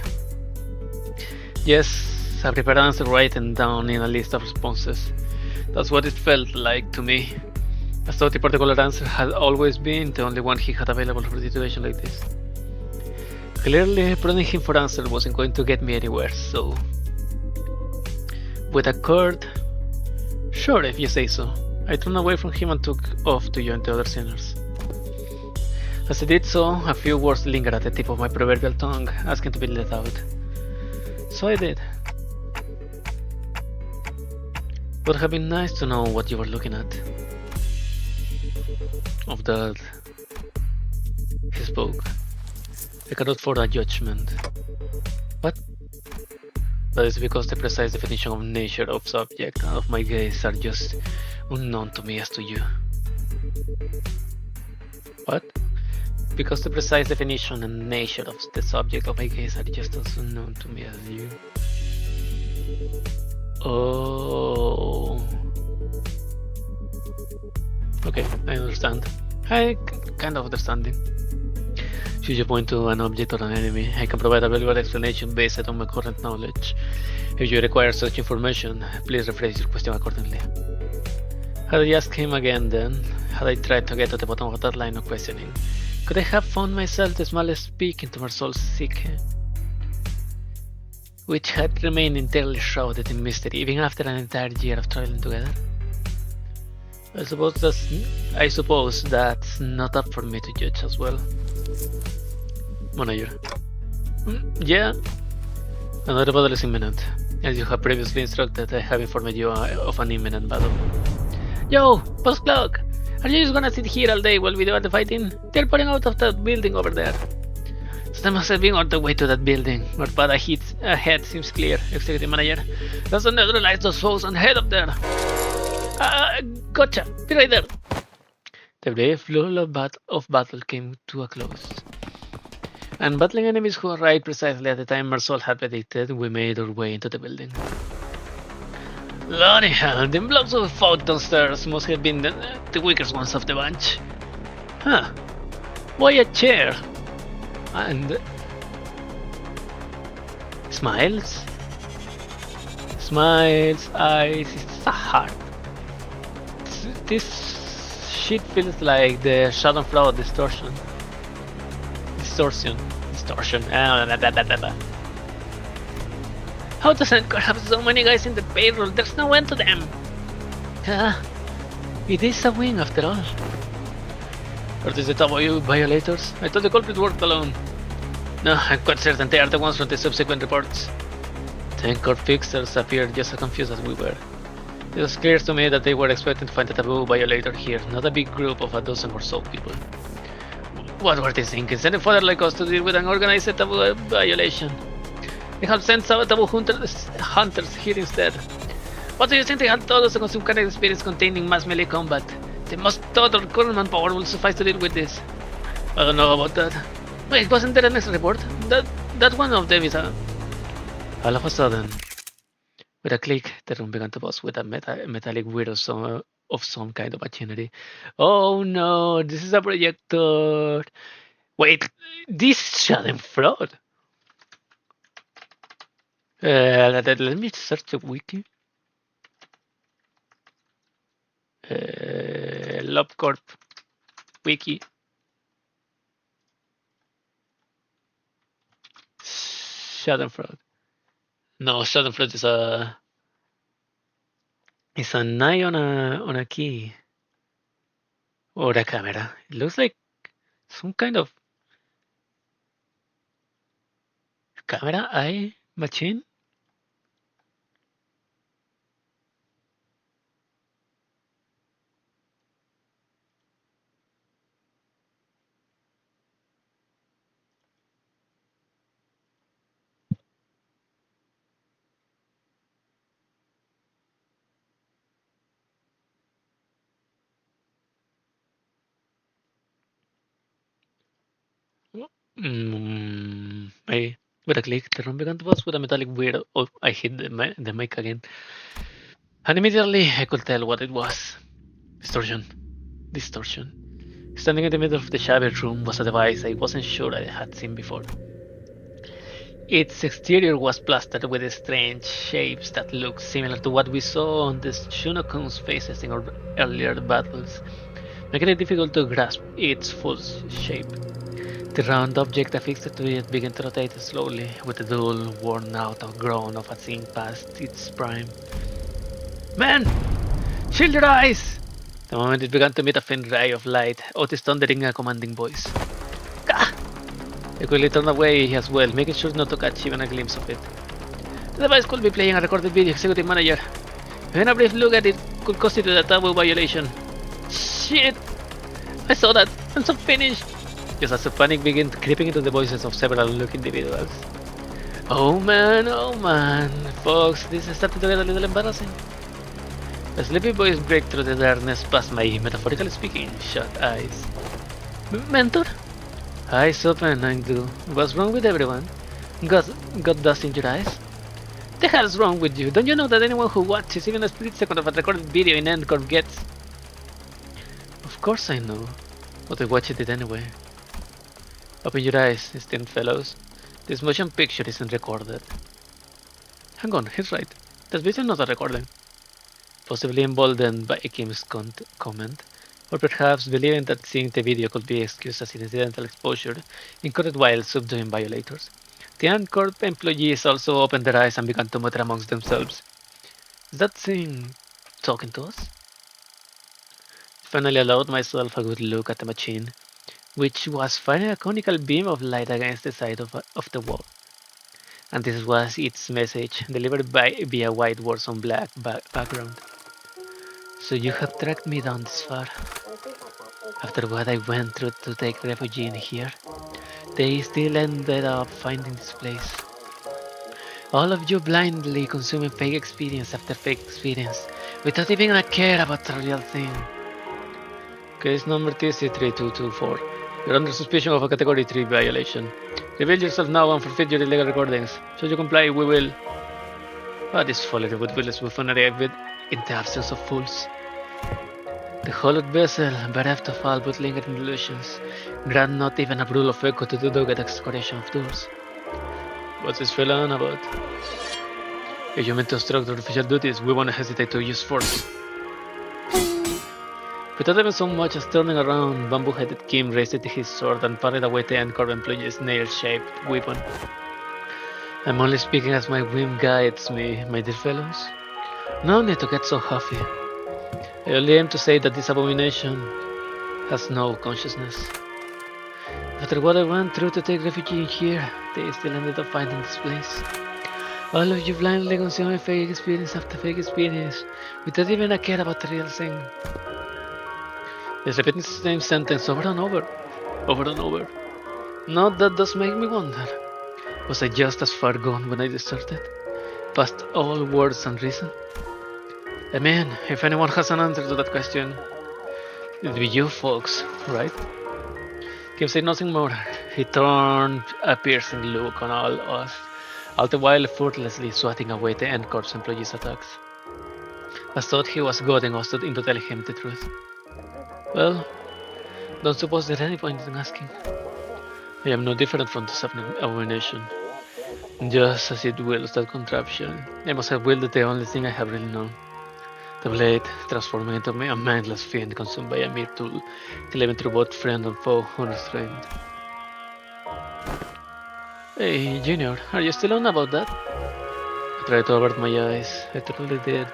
Yes, a prepared answer written down in a list of responses. That's what it felt like to me. I thought the particular answer had always been the only one he had available for a situation like this. Clearly, prodding him for answer wasn't going to get me anywhere, so... With a curt, "Sure, if you say so," I turned away from him and took off to join the other sinners. As I did so, a few words lingered at the tip of my proverbial tongue, asking to be let out. So I did. It would have been nice to know what you were looking at. Of that, he spoke. I cannot form a judgment. What? That is because the precise definition of nature of subject and of my gaze are just unknown to me as to you. What? Because the precise definition and nature of the subject of my gaze are just as unknown to me as you. Oh. Okay, I understand. I kind of understanding. Should you point to an object or an enemy, I can provide a valuable explanation based on my current knowledge. If you require such information, please rephrase your question accordingly. Had I asked him again then, had I tried to get to the bottom of that line of questioning, could I have found myself the smallest peak into Mersault's psyche, which had remained entirely shrouded in mystery even after an entire year of traveling together? I suppose that's not up for me to judge as well. Manager. Yeah. Another battle is imminent. As you have previously instructed, I have informed you of an imminent battle. Yo, Boss Clock! Are you just gonna sit here all day while we do the fighting? They're pouring out of that building over there. So they must have been on the way to that building. Our path ahead seems clear, Executive Manager. Let's neutralize those foes and head up there. Gotcha! Be right there! The brave flow of battle came to a close. And battling enemies who arrived precisely at the time Mersault had predicted, we made our way into the building. Bloody hell, the blobs who fought downstairs must have been the weakest ones of the bunch. Huh. Why a chair? And... Smiles? Smiles, eyes, it's a heart. This shit feels like the Schadenfreude distortion. How does Encore have so many guys in the payroll? There's no end to them. It is a wing after all. Or is it about you violators? I thought the culprits worked alone. No, I'm quite certain they are the ones from the subsequent reports. The Encore fixers appeared just as confused as we were. It was clear to me that they were expecting to find a taboo violator here, not a big group of a dozen or so people. What were they thinking? Send a father like us to deal with an organized taboo violation. They have sent some taboo hunters here instead. What do you think they had told us to consume kind of experience containing mass melee combat? They must thought our current manpower will suffice to deal with this. I don't know about that. Wait, wasn't there a next report? That one of them is a... All of a sudden, with a click, the room began to buzz with a metallic whir of some kind of machinery. Oh no, this is a projector. Wait, this is Schadenfreude. Let me search the wiki. LobCorp wiki. Schadenfreude. No, Schadenfreude is an eye on a key or a camera. It looks like some kind of camera eye machine. With a click, the room began to buzz with a metallic whir. Oh, I hit the mic again. And immediately I could tell what it was. Distortion. Standing in the middle of the shabby room was a device I wasn't sure I had seen before. Its exterior was plastered with strange shapes that looked similar to what we saw on the Shunokun's faces in our earlier battles, making it difficult to grasp its full shape. The round object affixed to it began to rotate slowly, with the dull, worn-out outgrown of a thing past its prime. Man! Shield your eyes! The moment it began to meet a faint ray of light, Otis thundered in a commanding voice. Gah! I quickly turned away as well, making sure not to catch even a glimpse of it. The device could be playing a recorded video, Executive Manager. Even a brief look at it could constitute a taboo violation. Shit! I saw that! I'm so finished! Just as the panic began creeping into the voices of several look individuals. Oh man, folks, this is starting to get a little embarrassing. A sleepy voice broke through the darkness past my, metaphorically speaking, shut eyes. Mentor? Eyes open, I do. What's wrong with everyone? Got dust in your eyes? The hell's wrong with you? Don't you know that anyone who watches even a split second of a recorded video in Encore gets... Of course I know, but I watched it anyway. Open your eyes, esteemed fellows. This motion picture isn't recorded. Hang on, he's right. There's video not a recording. possibly emboldened by Kim's comment, or perhaps believing that seeing the video could be excused as incidental exposure, incurred while subduing violators. The Ancorp employees also opened their eyes and began to mutter amongst themselves. Is that thing talking to us? Finally allowed myself a good look at the machine, which was firing a conical beam of light against the side of the wall. And this was its message, delivered via white words on black background. So you have tracked me down this far. After what I went through to take refuge in here, they still ended up finding this place. All of you blindly consuming fake experience after fake experience, without even a care about the real thing. Case number TC3224. You're under suspicion of a Category 3 violation. Reveal yourself now and forfeit your illegal recordings. Should you comply, we will... this folly would will buffoonery in the absence of fools. The hollowed vessel, bereft of all but lingering illusions, grant not even a rule of echo to the dogged excavation of doors. What's this fella on about? If you meant to obstruct our official duties, we won't hesitate to use force. Without even so much as turning around, Bamboo-hatted Kim raised his sword and parried away the Ancorp employee's nail-shaped weapon. I'm only speaking as my whim guides me, my dear fellows. No need to get so huffy. I only aim to say that this abomination has no consciousness. After what I went through to take refuge in here, they still ended up finding this place. All of you blindly consuming fake experience after fake experience, without even a care about the real thing. Just repeating the same sentence over and over and over. Now that does make me wonder. Was I just as far gone when I deserted? Past all words and reason? I mean, if anyone has an answer to that question, it'd be you folks, right? Kim said nothing more. He turned a piercing look on all us, all the while effortlessly swatting away the Ancorp's employees' attacks. I thought he was goading us into telling him the truth. Well, don't suppose there's any point in asking. I am no different from this abomination. Just as it wills that contraption, I must have willed the only thing I have really known. The blade, transforming into a mindless fiend consumed by a mere tool, living through both friend and foe unrestrained. Hey, Junior, are you still on about that? I tried to avert my eyes, I totally did.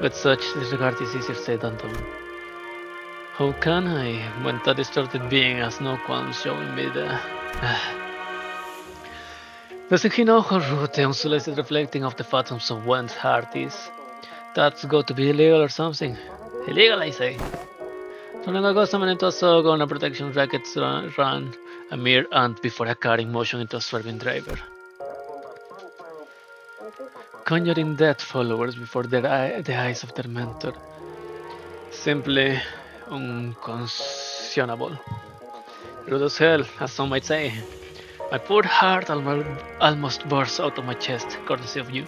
But such disregard is easier said than done. How can I, when that distorted being has no qualms showing me the... Doesn't he know how rude the unsolicited reflecting of the phantoms of one's heart is? That's got to be illegal or something. Illegal, I say. Turning a gossamer into a sogo on a protection racket's run, a mere ant before a car in motion into a swerving driver. Conjuring death followers before the eyes of their mentor. Simply unconscionable. Rude as hell, as some might say. My poor heart almost burst out of my chest, courtesy of you.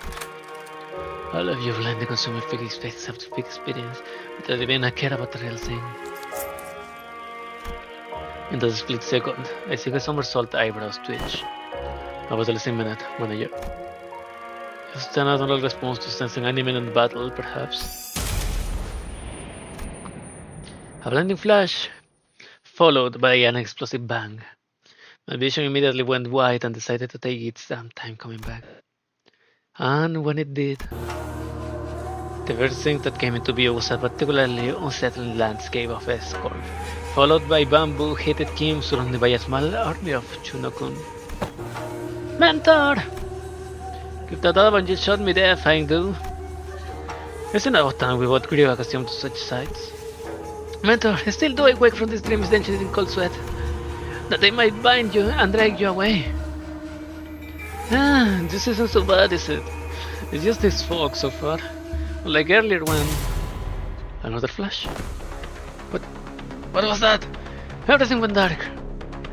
All of you blindly consuming fake experience after fake experience, without even a care about the real thing. In that split second, I see the somersault eyebrows twitch. I was the same minute, manager. Just an admirable response to sensing an imminent battle, perhaps. A blinding flash, followed by an explosive bang. My vision immediately went wide and decided to take its damn time coming back. And when it did, the first thing that came into view was a particularly unsettling landscape of escort, followed by Bamboo-hatted Kim surrounded by a small army of Chunokun. Mentor! Keep that up and just shot me deaf, I do. Isn't it about time we both grew accustomed to such sights? Mentor, still do I wake from this dream drenched in cold sweat, that they might bind you and drag you away. This isn't so bad, is it? It's just this fog so far. Like earlier when... Another flash? What was that? Everything went dark.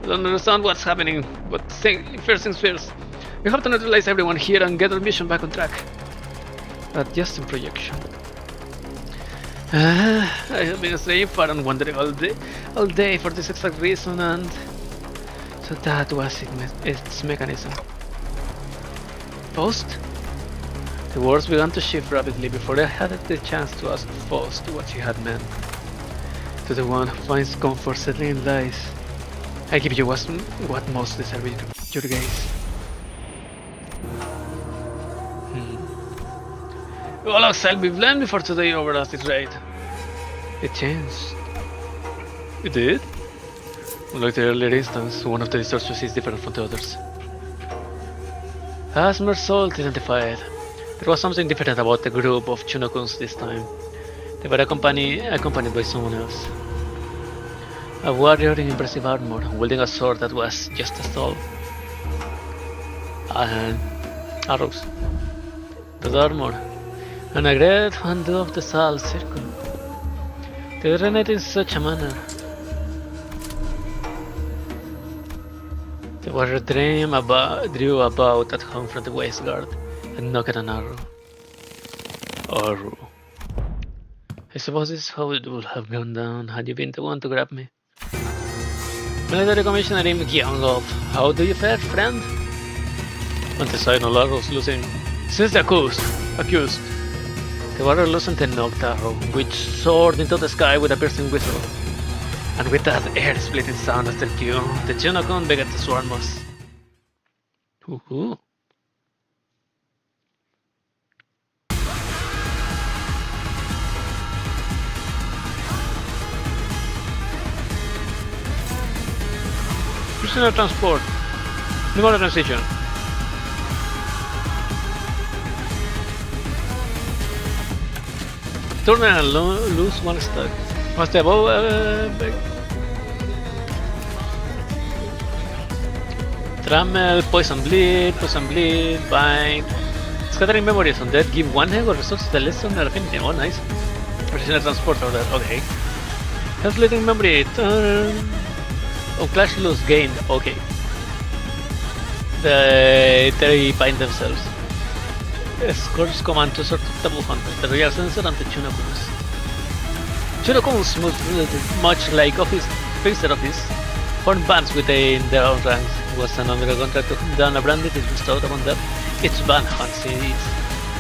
I don't understand what's happening, but first things first. We have to neutralize everyone here and get our mission back on track. Adjusting projection. I have been straying far and wandering all day for this exact reason, and... So that was its mechanism. Post? The words began to shift rapidly before I had the chance to ask Faust what she had meant. To the one who finds comfort settling in lies, I give you what most deserves your gaze. Well, I'll be blamed before today over at this rate. It changed. It did? Like the earlier instance, one of the distortions is different from the others. As Mersault identified, there was something different about the group of Chunokuns this time. They were accompanied by someone else. A warrior in impressive armor, wielding a sword that was just as tall. And arrows. The armor, and a great handle of the Sal circle. They resonate in such a manner. The warrior drew a bow at home from the waist guard and knocked an arrow. Arrow. I suppose this is how it would have gone down had you been the one to grab me. Military Commissioner Im Gyongov, how do you fare, friend? Anti-signal arrows losing. Since the accused. The warrior loosened the knocked arrow, which soared into the sky with a piercing whistle. And with that air-splitting sound as the Chunokun began to swarm us. Ooh. Prisoner transport. Pneumatic transition. Turn and lose one stack. Must have Trammel, poison bleed, bind. Scattering memories on that give one egg or resources the lesson or affinity. Oh, nice. Prisoner transport order. Okay. Calculating memory. Turn. Oh, clash loose gained. Okay. They bind themselves. Scorch command to sort of double hunter, the real sensor and the Chunokuns. Chunokuns move much like Fixer Office, form bands within their own ranks. Was another contract to hunt down a bandit is bestowed upon them. Each band hunts its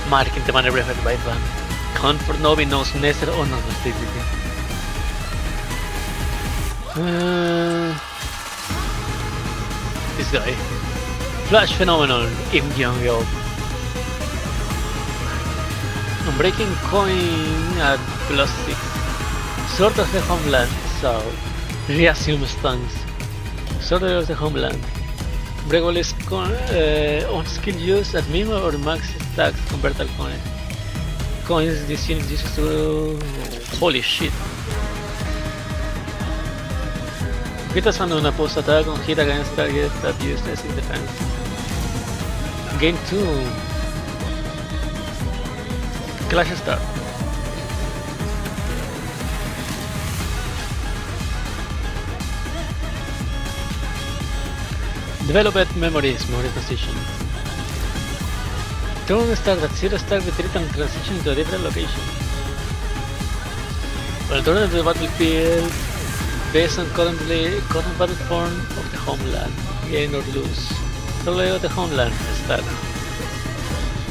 mark in the manner referred by band. Hunt for Novi knows Nesser or non-activity. This guy. Flash Phenomenon, Im Gyongyo. Unbreaking coin at +6. Sword of the Homeland, South. Reassume stance. Sword of the Homeland. Breakable is on skill use at minimum or max stacks converted coin. Coins this unit uses to. Holy shit. Quitas when an opposed attack on hit against target that uses in defense. Gain 2. Clash start. Developed memories, memory position. Turn start at 0 start retreat and transition to a different location. When turn into the battlefield, based on current battle form of the homeland, gain or lose. Survey of the homeland, start.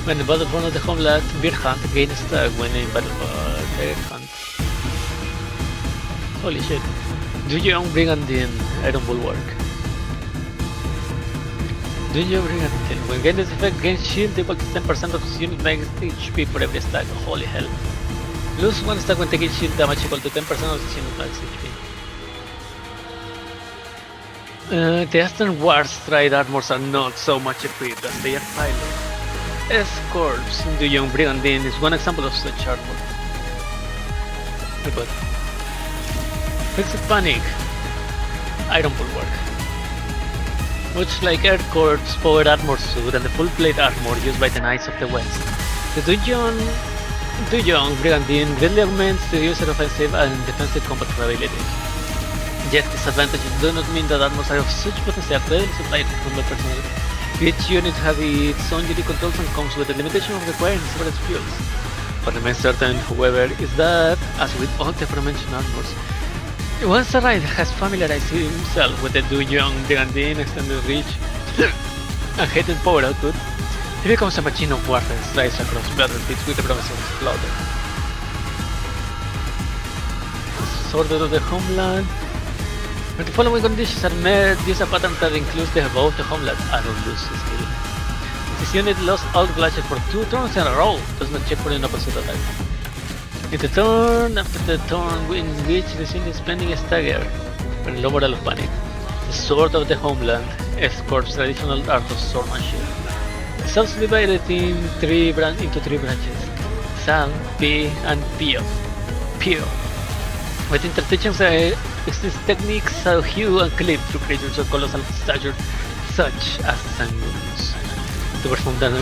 When the battle form of the homeland, bear hunt, gain a stack when in battle bear hunt. Holy shit. Do your own brigandine, iron bulwark. Do your brigandine. When gain this effect, gain shield equal to 10% of his unit max HP for every stack. Holy hell. Lose one stack when taking shield damage equal to 10% of his unit max HP. The Eastern Wars Stride armors are not so much equipped as they are pilots. Escorts in the young brigandine is one example of such armor. But Fixed Panic, Iron Bulwark. Much like Air Corps' powered armor suit and the full plate armor used by the Knights of the West, the Dujong Brigandine greatly augments the user's offensive and defensive combat capabilities. Yet disadvantages do not mean that armors are of such potential clearly supplied to combat personnel. Each unit has its own unique controls and comes with the limitation of requiring several skills. What remains certain, however, is that, as with all the aforementioned armors, once a rider has familiarized himself with the Dujong Brigandine extended reach and heightened power output, He becomes a machine of warfare, slices across battlefields with the promise of slaughter. Soldier of the homeland. When the following conditions are met, use a pattern that includes the above the homeland and lose skill. If this unit lost all bloodshed for 2 turns in a row, does not check for an opposite attack. In the turn after the turn in which the unit is spending a stagger, when low morale of panic, the sword of the homeland escorts traditional art of swordsmanship. The swords divided into 3 branches: Sal, Pi, and Pio. With interteachings, these techniques are hew and clip through creatures of colossal stature, such as Sanguins. To perform them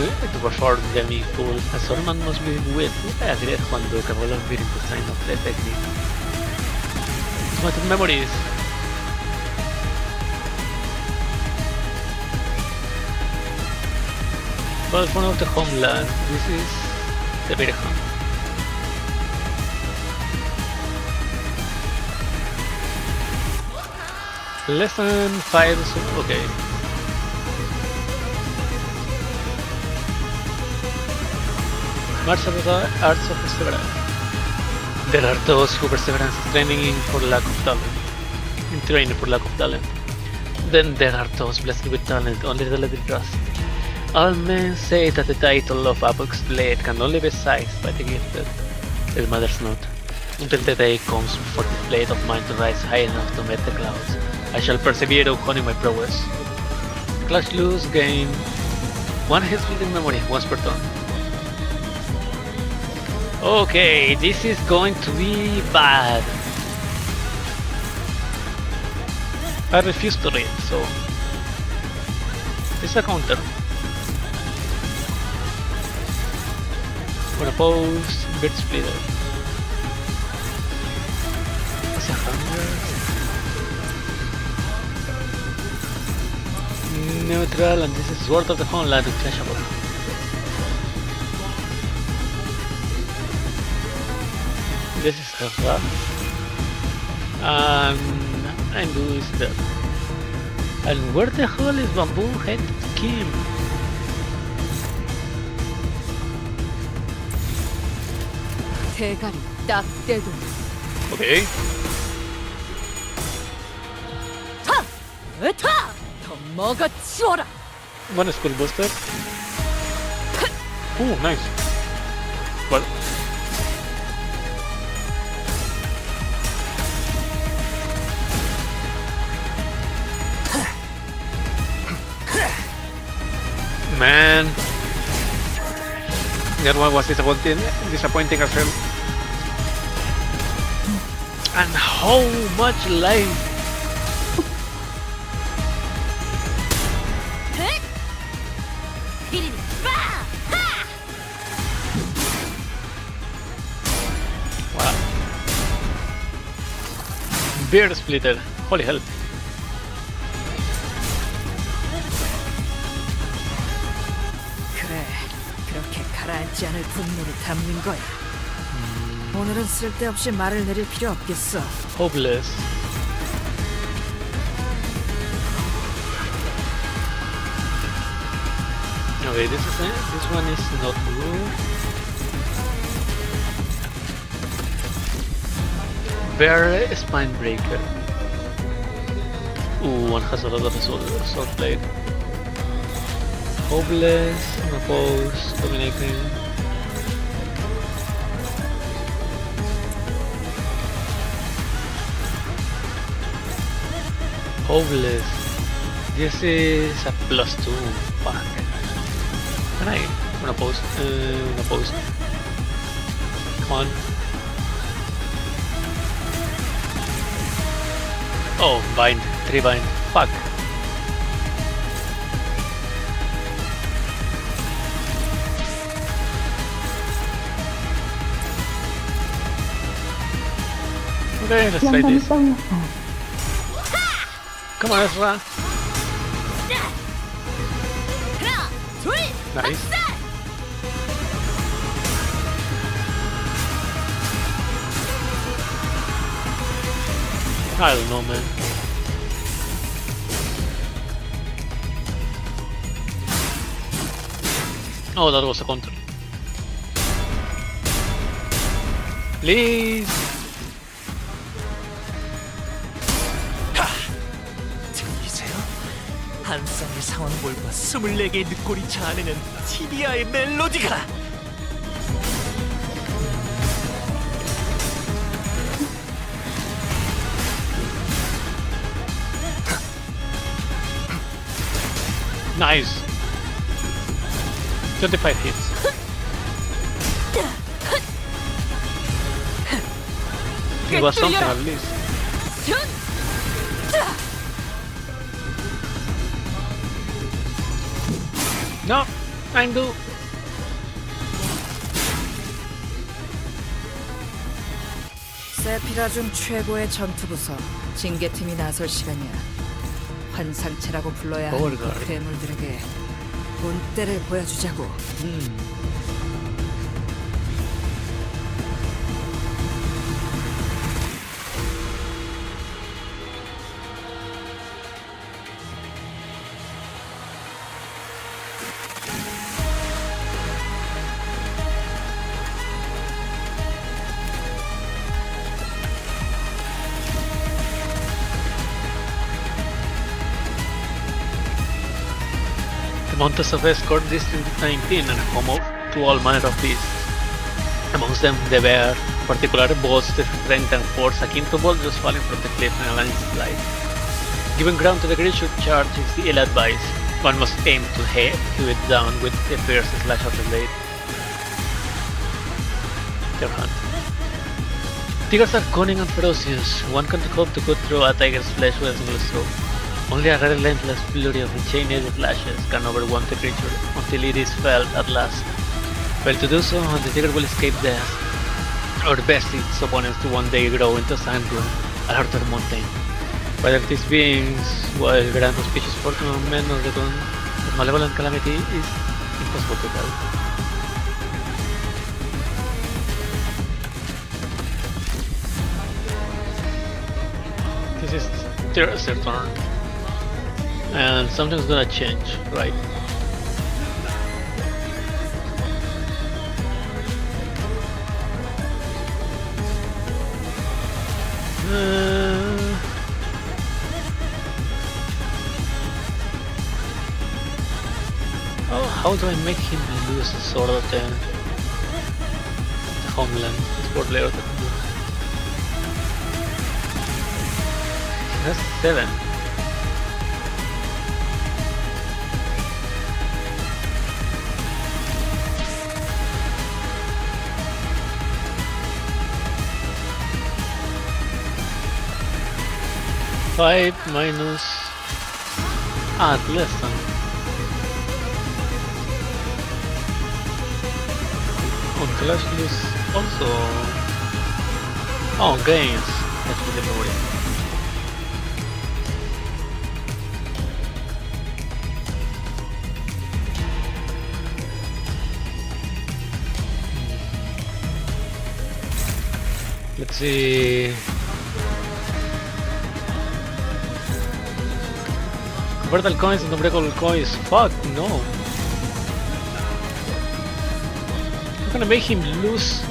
in full, a swordman must be with agreed cuando acabó los beating the sign of the technique. Mnematic memories. Well, one of the homeland. This is the Virgen. Lesson 5. Okay. Martial arts of perseverance. There are those who perseverance training for lack of talent. Then there are those blessed with talent, only the little trust. All men say that the title of Apex Blade can only be seized by the gifted. It matters not. Until the day comes for this blade of mine to rise high enough to meet the clouds, I shall persevere honing my prowess. Clash loose gain 1 hit-splitting memory once per turn. Okay, this is going to be bad. I refuse to read, so it's a counter. Gonna post Bird Splitter. It's a 100. Neutral, and this is Sword of the Homeland with Clashable. This is Herra. And Andu is dead. And where the hell is Bamboo-hatted Kim? 대가리 딱 떼고. Okay. 타! 으타! 더 먹어치워라! One Skull Buster. Oh, nice. Well. Man. That one was disappointing as hell. And how much life? Wow. Beard Splitter. Holy hell. 그래, 그렇게 가라앉지 않을 분노를 담는 거야. 오늘은 쓸데없이 말을 내릴 필요 없겠어. Hopeless. Okay, this one is not good. Bear Spine Breaker. Ooh, one has a lot of sword blade. Hopeless, Oppose, Dominating. Hopeless. This is a +2. Fuck. Can I? Oppose. Oppose. Come on. Oh, bind. 3 bind. Fuck. Okay, let's try this. Come on, let's run. Nice. I don't know, man. Oh, that was a counter. Please. 들리세요? 한 쌍의 상황볼과 24개의 늑골이 자아내는 티비아의 멜로디가 Nice. 25 hits. It was something at least. No, I'm do. 세피라 중 최고의 전투부서 징계팀이 나설 시간이야. 환상체라고 불러야 하는 그 Overguard. 괴물들에게 본때를 보여주자고. The Mountains of Escort District 19 and home to all manner of beasts. Amongst them, the bear, particular boasts the strength and force akin to boulders falling from the cliff in a landslide. Giving ground to the creature charge is ill-advised. One must aim to hew it down with a fierce slash of the blade. Their hunt. Tigers are cunning and ferocious. One can hope to cut through a tiger's flesh with a single stroke. Only a relentless flurry of chain-edged lashes can overwhelm the creature until it is felled at last. Fail to do so, and the tiger will escape death, or best its opponents to one day grow into a sand dune, a harder mountain. Whether these beings will grant auspicious fortune on men or return with malevolent calamity is impossible to tell. This is their turn. And something's gonna change, right? Oh, how do I make him lose sort of the homeland? It's what layer. That's 7. Five minus less than on clash list also. Oh, gains. That's the memory. Let's see. Convert all coins and break all coins. Fuck no. I'm gonna make him lose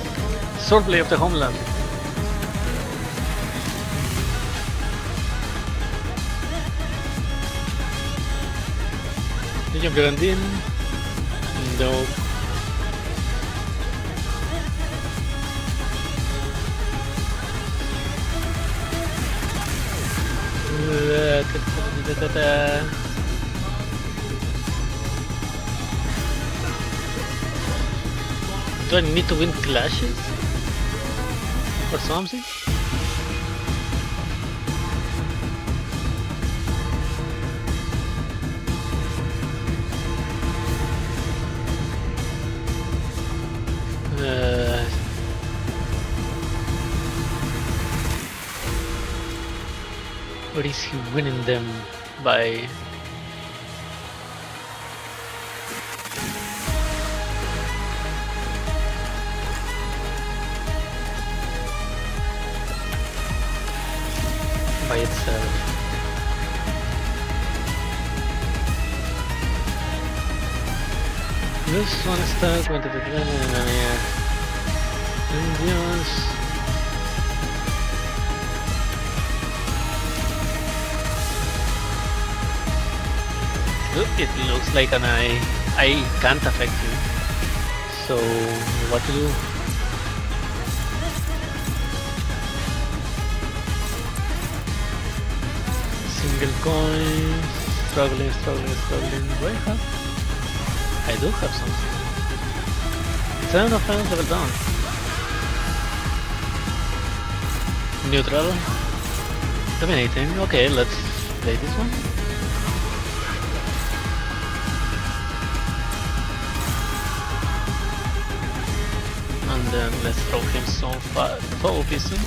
swordplay of the homeland. Legion Brigandine. No. Do I need to win clashes? Or something? Or is he winning them by... by itself? This one is stuck. Went to the Indians. Look, it looks like an eye. I can't affect you. So, what to do? Single coin. Struggling. Do I have? I do have something. 7 of friends level down. Neutral. Dominating. Okay, let's play this one. And then let's throw him some foul piston.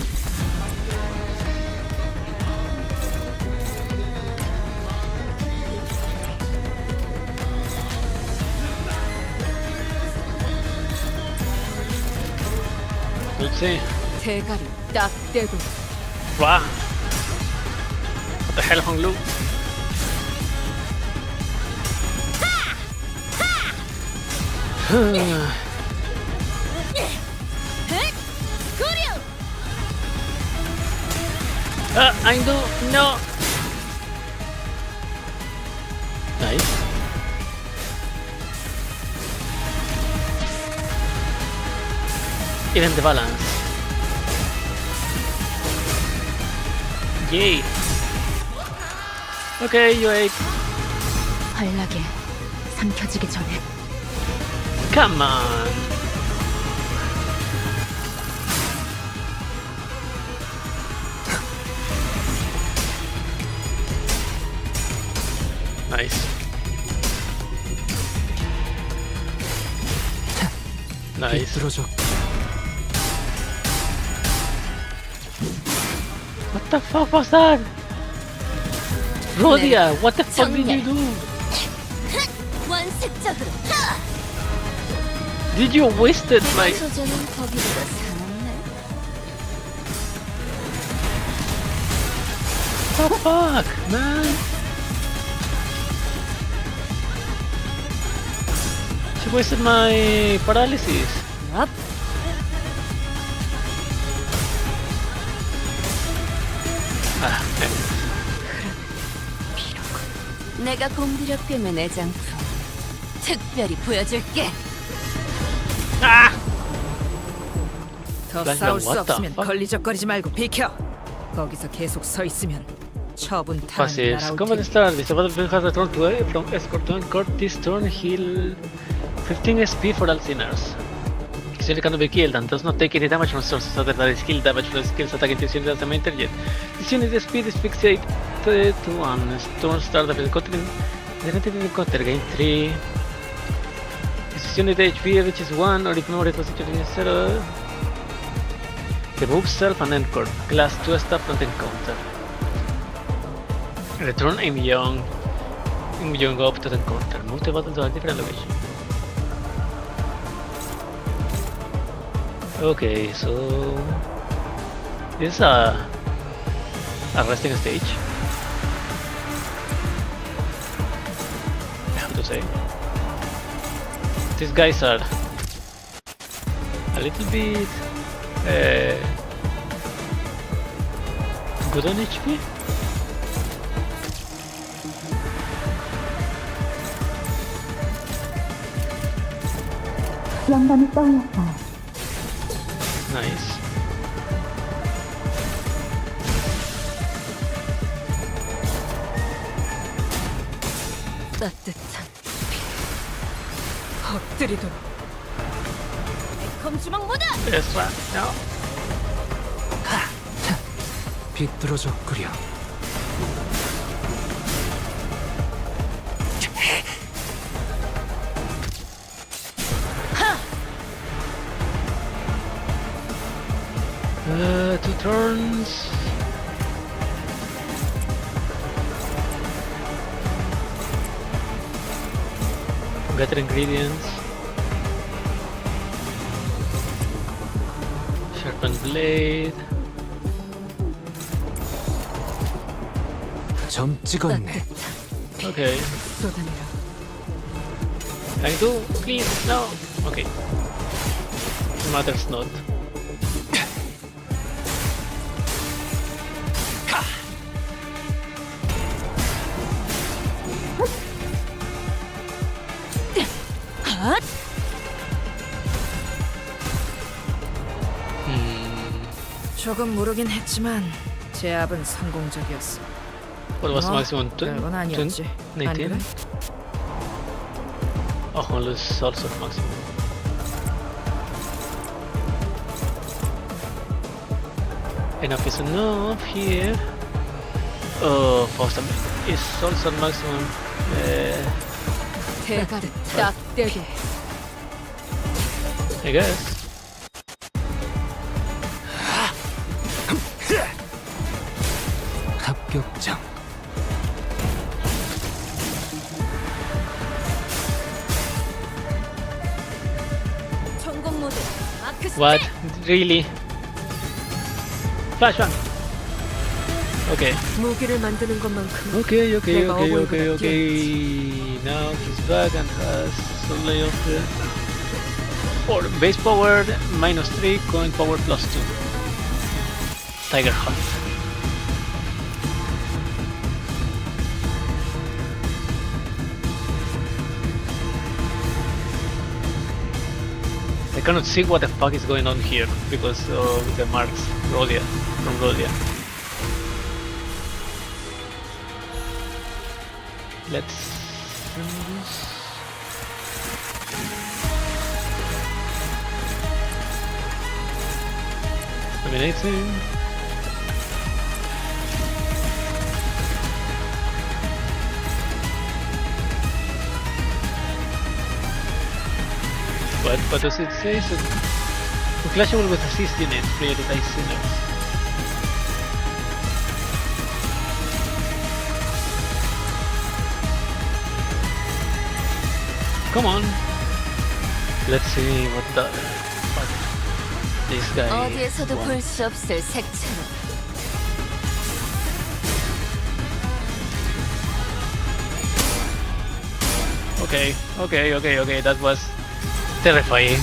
Let's see. 대가리 딱 떼고 Wow. What the hell, Hong Lu? I do no. Nice. Even the balance. Yay. Okay, you ate. 활락에 삼켜지기 전에. Come on. Nice. Nice. 들어줘. What the fuck was that? Rodia, what the fuck did you do? 원색적으로. Did you waste it like? 소재는 거기보다 사납네. What the fuck, man? She wasted my paralysis. 업 Ah, 내가 공들여 꿰맨 애장품 특별히 보여줄게. ah! 더 난 싸울 수 왔다. 없으면 걸리적거리지 말고 비켜. 거기서 계속 서 있으면 처분 타는 Passives. 날아올 Combat 테니. start. This battlefield has a turn to from escort to escort. This turn heal 15 SP for all sinners. It cannot be killed and does not take any damage from sources other than skill damage from skills attacking this unit as a main target. This unit's speed is fixated to 1. Turn start of the counter gain 3. This unit HP reaches 1 or ignore it was situated in 0. Remove self and anchor. Class 2 staff and encounter. Return aim young up to the encounter. Move the battle to a different location. Okay, so this is a resting stage. I have to say, these guys are a little bit good on HP. 영감이 떠올랐다. Nice. 따뜻한 엎드리도록. 검주먹 모드. That's right. No. 비뚤어져 끓여. Two turns. Gather ingredients. Sharpened blade. 점 찍었네. Okay. 쏟아내라. Can I do? Please, no. Okay. Matters not. 조금 무르긴 했지만 제압은 성공적이었어. What was maximum? 별건 아니었지. 안 19? 그래? Oh, well, it's also maximum. Enough is enough here. Oh, Faust is also maximum. 대가를 딱 떼게. I guess. 합격장. 전공 모드 마크 What? Really? Flashbang. Okay. 무기를 만드는 것만큼 Okay. 내가 어머니보다 Now he's back and has some layoff there. Or base power -3, coin power +2. Tiger Hunt. I cannot see what the fuck is going on here because of the marks from Rodia. Let's run this. Dominating. What does it say? So, clashable with assist units, prioritize sinners. Come on. Let's see what this guy 어디에서도 볼 wants. 수 없을 색채로. Okay. That was terrifying.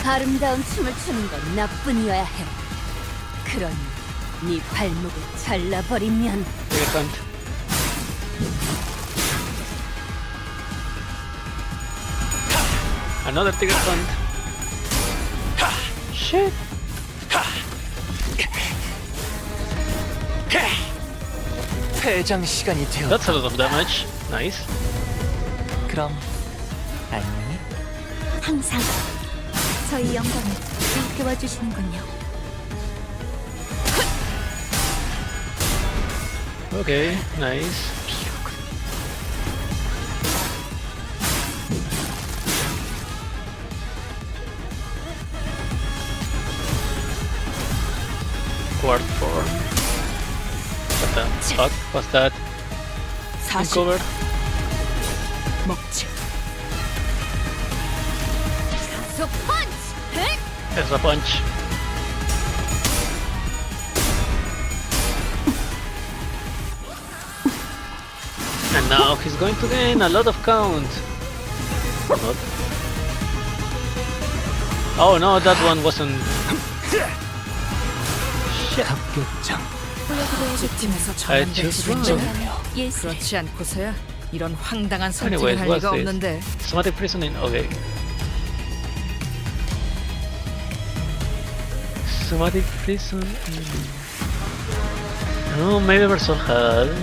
아름다운 춤을 추는 건 나뿐이어야 해. 그러니 네 발목을 잘라버리면 Tiger Hunt. Another Tiger Hunt. Shit. 회장 시간이 되었다. That's a lot of damage. Nice. 그럼 안녕히. 항상 저희 영광을 일깨워 주시는군요. Okay, nice. Quart form. What the fuck was that? Uncovered. 먹지. 가속 펀치! There's a punch. And now he's going to gain a lot of count. What? Oh no, that one wasn't. 합격장. 집팀에서 I 전환된 just 지배인데 예스. 그렇지 않고서야 이런 황당한 선택을 Anyways, 할 what's 리가 this? 없는데. Mnematic prison in. Okay. Mnematic prison. Oh, maybe Mersault had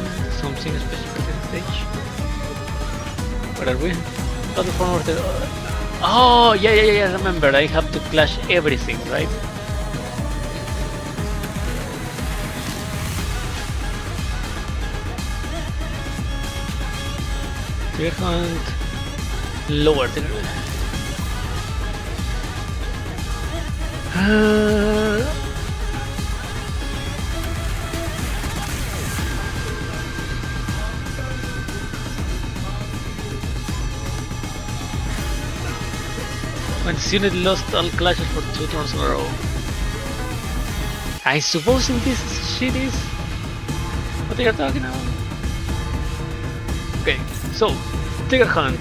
something special in the stage. Where are we? Platform of the. Oh, yeah. Remember, I have to clash everything, right? Clear hunt. Lower the. When this unit lost all clashes for 2 turns in a row. I suppose in this shit is what they are talking about. Okay, so Tiger Hunt.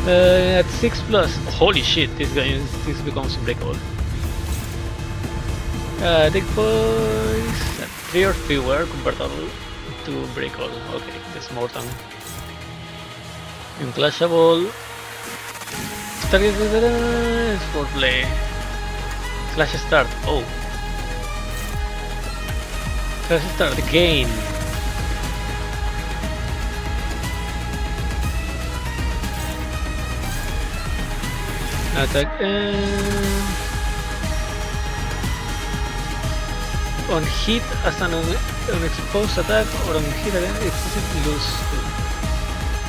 At 6 plus. Holy shit! This becomes unbreakable. Dig points at 3 or fewer convertible to unbreakable. Okay, that's more than unclashable. Target for play. Slash start. Oh. Slash start. Gain. Attack. On hit as an exposed attack or on hit again, it's lose 2.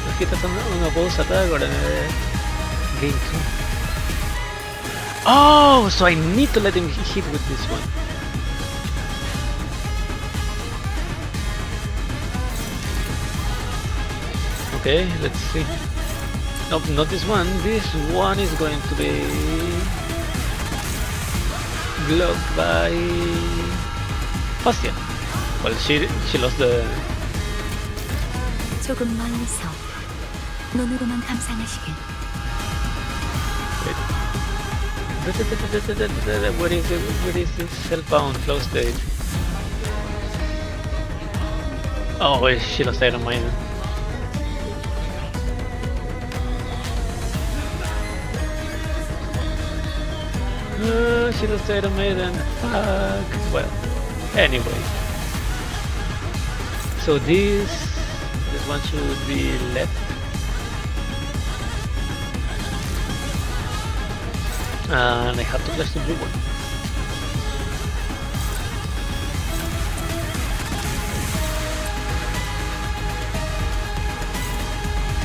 On hit as an opposed attack or gain 2. Oh, so I need to let him hit with this one. Okay, let's see. Nope, not this one. This one is going to be blocked by Bastion. Well, she lost the. 조금 멀리서 눈으로만 감상하시길. Wait. Where is this hellbound flow state? Oh wait, she lost Iron Maiden. She lost Iron Maiden. Fuck. Well, anyway. So this one should be left. And I have to flash the blue one.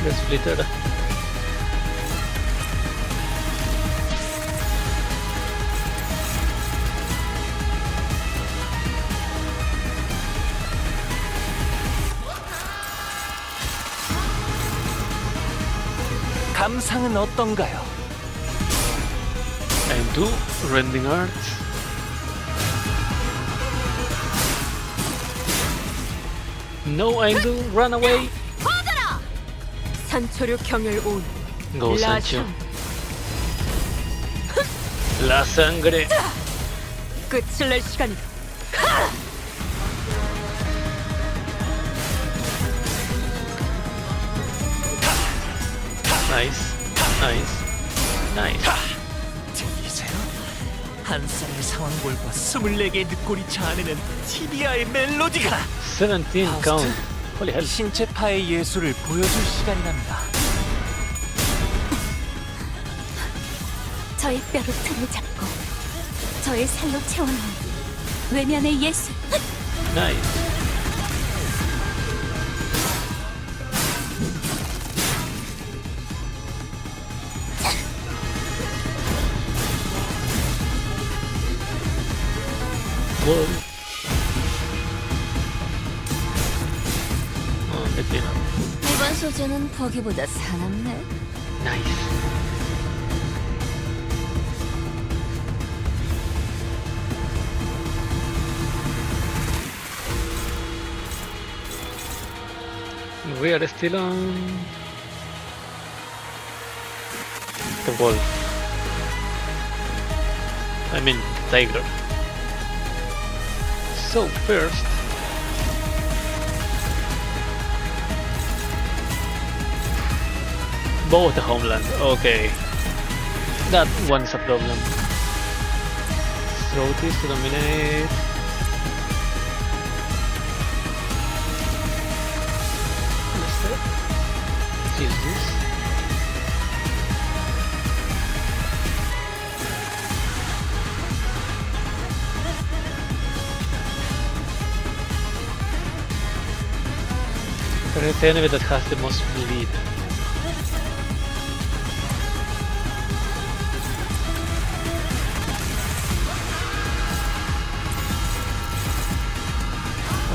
Let's split it. 감상은 어떤가요? And do rending arts. No, I do run away. 산초류 경혈 온. Go Sancho. La sangre. 끝을 낼 시간이다. Nice, nice, nice. 들리세요? 한 쌍의 상황볼과 24개의 늑골이 자아내는 티비아의 멜로디가 17 count. Holy hell. 신체파의 예술을 보여줄 시간이랍니다. 저의 뼈로 틀을 잡고 저의 살로 채워넣은 외면의 예술. Nice. Whoa. 됐지. 이번 소재는 보기보다 사납네. Nice. We are still on the wolf. I mean, tiger. So first, both the homeland. Okay, that one is a problem. Throw this to dominate. Let's use this. It's the enemy that has the most bleed.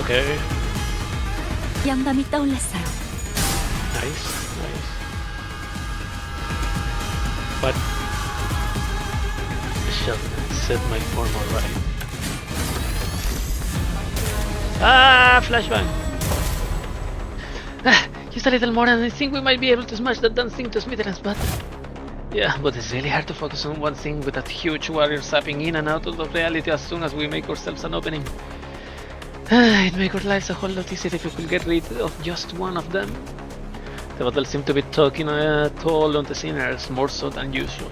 Okay. 영감이 떠올랐어요. Nice, nice. But I shall set my form alright. Ah, flashbang. Just a little more and I think we might be able to smash that damn thing to smithereens, but... Yeah, but it's really hard to focus on one thing with that huge warrior zapping in and out of reality as soon as we make ourselves an opening. It'd make our lives a whole lot easier if we could get rid of just one of them. The battle seemed to be taking a toll on the sinners, more so than usual.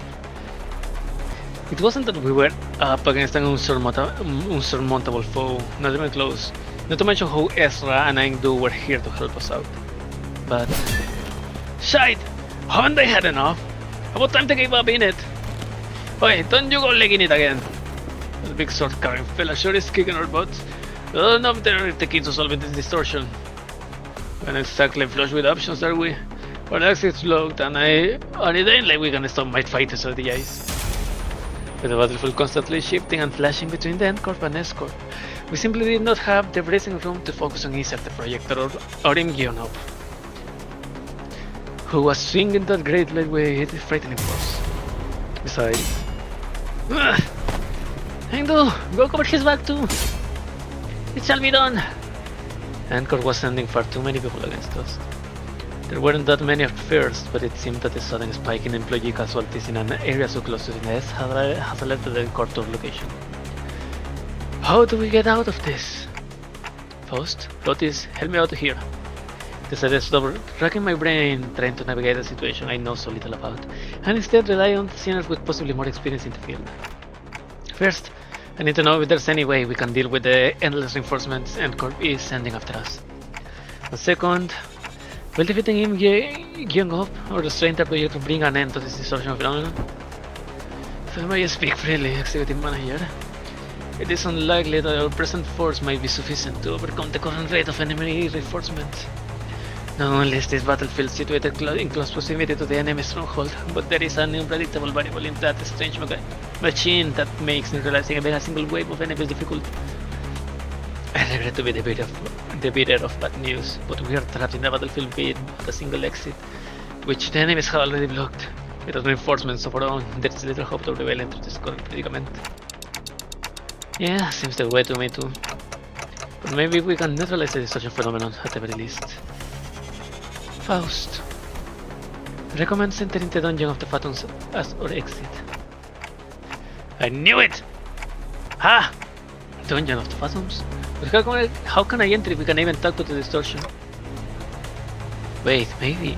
It wasn't that we were up against an unsurmountable foe, not even close. Not to mention how Ezra and Angdu were here to help us out. But... Shite! Haven't they had enough? About time to give up in it! Wait, don't you go legging it again! The big sword carrying fella sure is kicking our butts. I don't know if they're the key to solving this distortion. We're not exactly flush with options, are we? Our exit's locked and it ain't like we're gonna stop my fighters on the ice. With the battlefield constantly shifting and flashing between the Endcorp and Escort, we simply did not have the breathing room to focus on either the projector or Imgionov, who was swinging that great lightweight frightening force. Besides... Hengdu, go cover his back too! It shall be done! Endcorp was sending far too many people against us. There weren't that many at first, but it seemed that the sudden spike in employee casualties in an area so close to the nest has alerted the Endcorp to our location. How do we get out of this? Faust, Lotis, help me out here. Decided to stop racking my brain trying to navigate a situation I know so little about, and instead rely on sinners with possibly more experience in the field. First, I need to know if there's any way we can deal with the endless reinforcements Endcorp is sending after us. And second, will defeating him gearing up or restrain the project to bring an end to this distortion phenomenon? If I may speak freely, Executive Manager, it is unlikely that our present force might be sufficient to overcome the current rate of enemy reinforcements. Not only is this battlefield situated in close proximity to the enemy stronghold, but there is an unpredictable variable in that strange machine that makes neutralizing a single wave of enemies difficult. I regret to be the bearer of bad news, but we are trapped in the battlefield with a single exit, which the enemies have already blocked. Without reinforcements of our own, there is little hope to prevail into this current predicament. Yeah, seems the way to me too. But maybe we can neutralize the distortion phenomenon at the very least. Faust recommends entering the Dungeon of the Phantoms as our exit. I knew it! Ha! Dungeon of the Phantoms? But how can I enter if we can even talk to the distortion? Wait, maybe.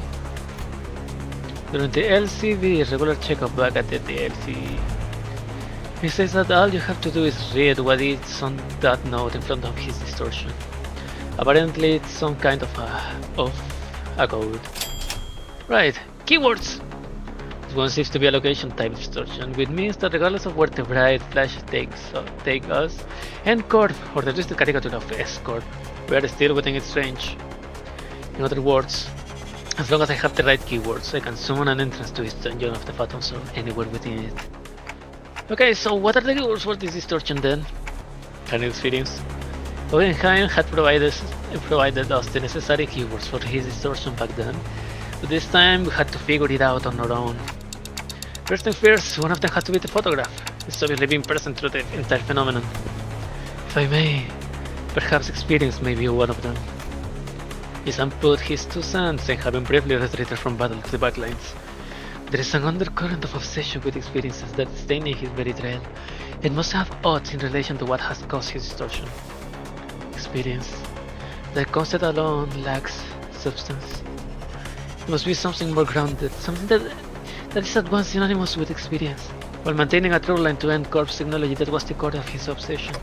During the LCD regular checkup back at the DLC, he says that all you have to do is read what is on that note in front of his distortion. Apparently it's some kind of a code. Right, keywords! This one seems to be a location type distortion, which means that regardless of where the bright flash take us, Endcorp or the twisted caricature of Escort, we are still within its range. In other words, as long as I have the right keywords, I can summon an entrance to this Dungeon of the Phantoms or anywhere within it. Okay, so what are the keywords for this distortion then? An experience. Odenheim had provided us the necessary keywords for his distortion back then, but this time we had to figure it out on our own. First things first, one of them had to be the photograph. It's obviously been present through the entire phenomenon. If I may, perhaps experience may be one of them. Isan put his 2 cents and having briefly retreated from battle to the backlines. There is an undercurrent of obsession with experiences that is staining his very trail. It must have odds in relation to what has caused his distortion. Experience. The concept alone lacks substance. It must be something more grounded, something that is at once synonymous with experience, while maintaining a through line to Endcorp's technology that was the core of his obsession.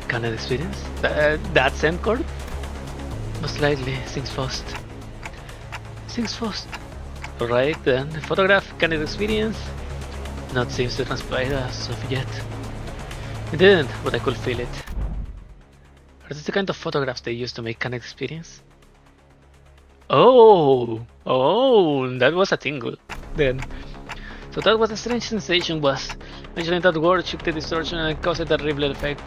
Can it experience? That's Endcorp? Most likely, thinks Faust. Alright then, the photograph, can it experience? Not seems to transpire as of yet. It didn't, but I could feel it. Are these the kind of photographs they use to make Can experience? Oh, that was a tingle. Then, so that was a strange sensation was. Mentioning that word shook the distortion and caused a ripple effect.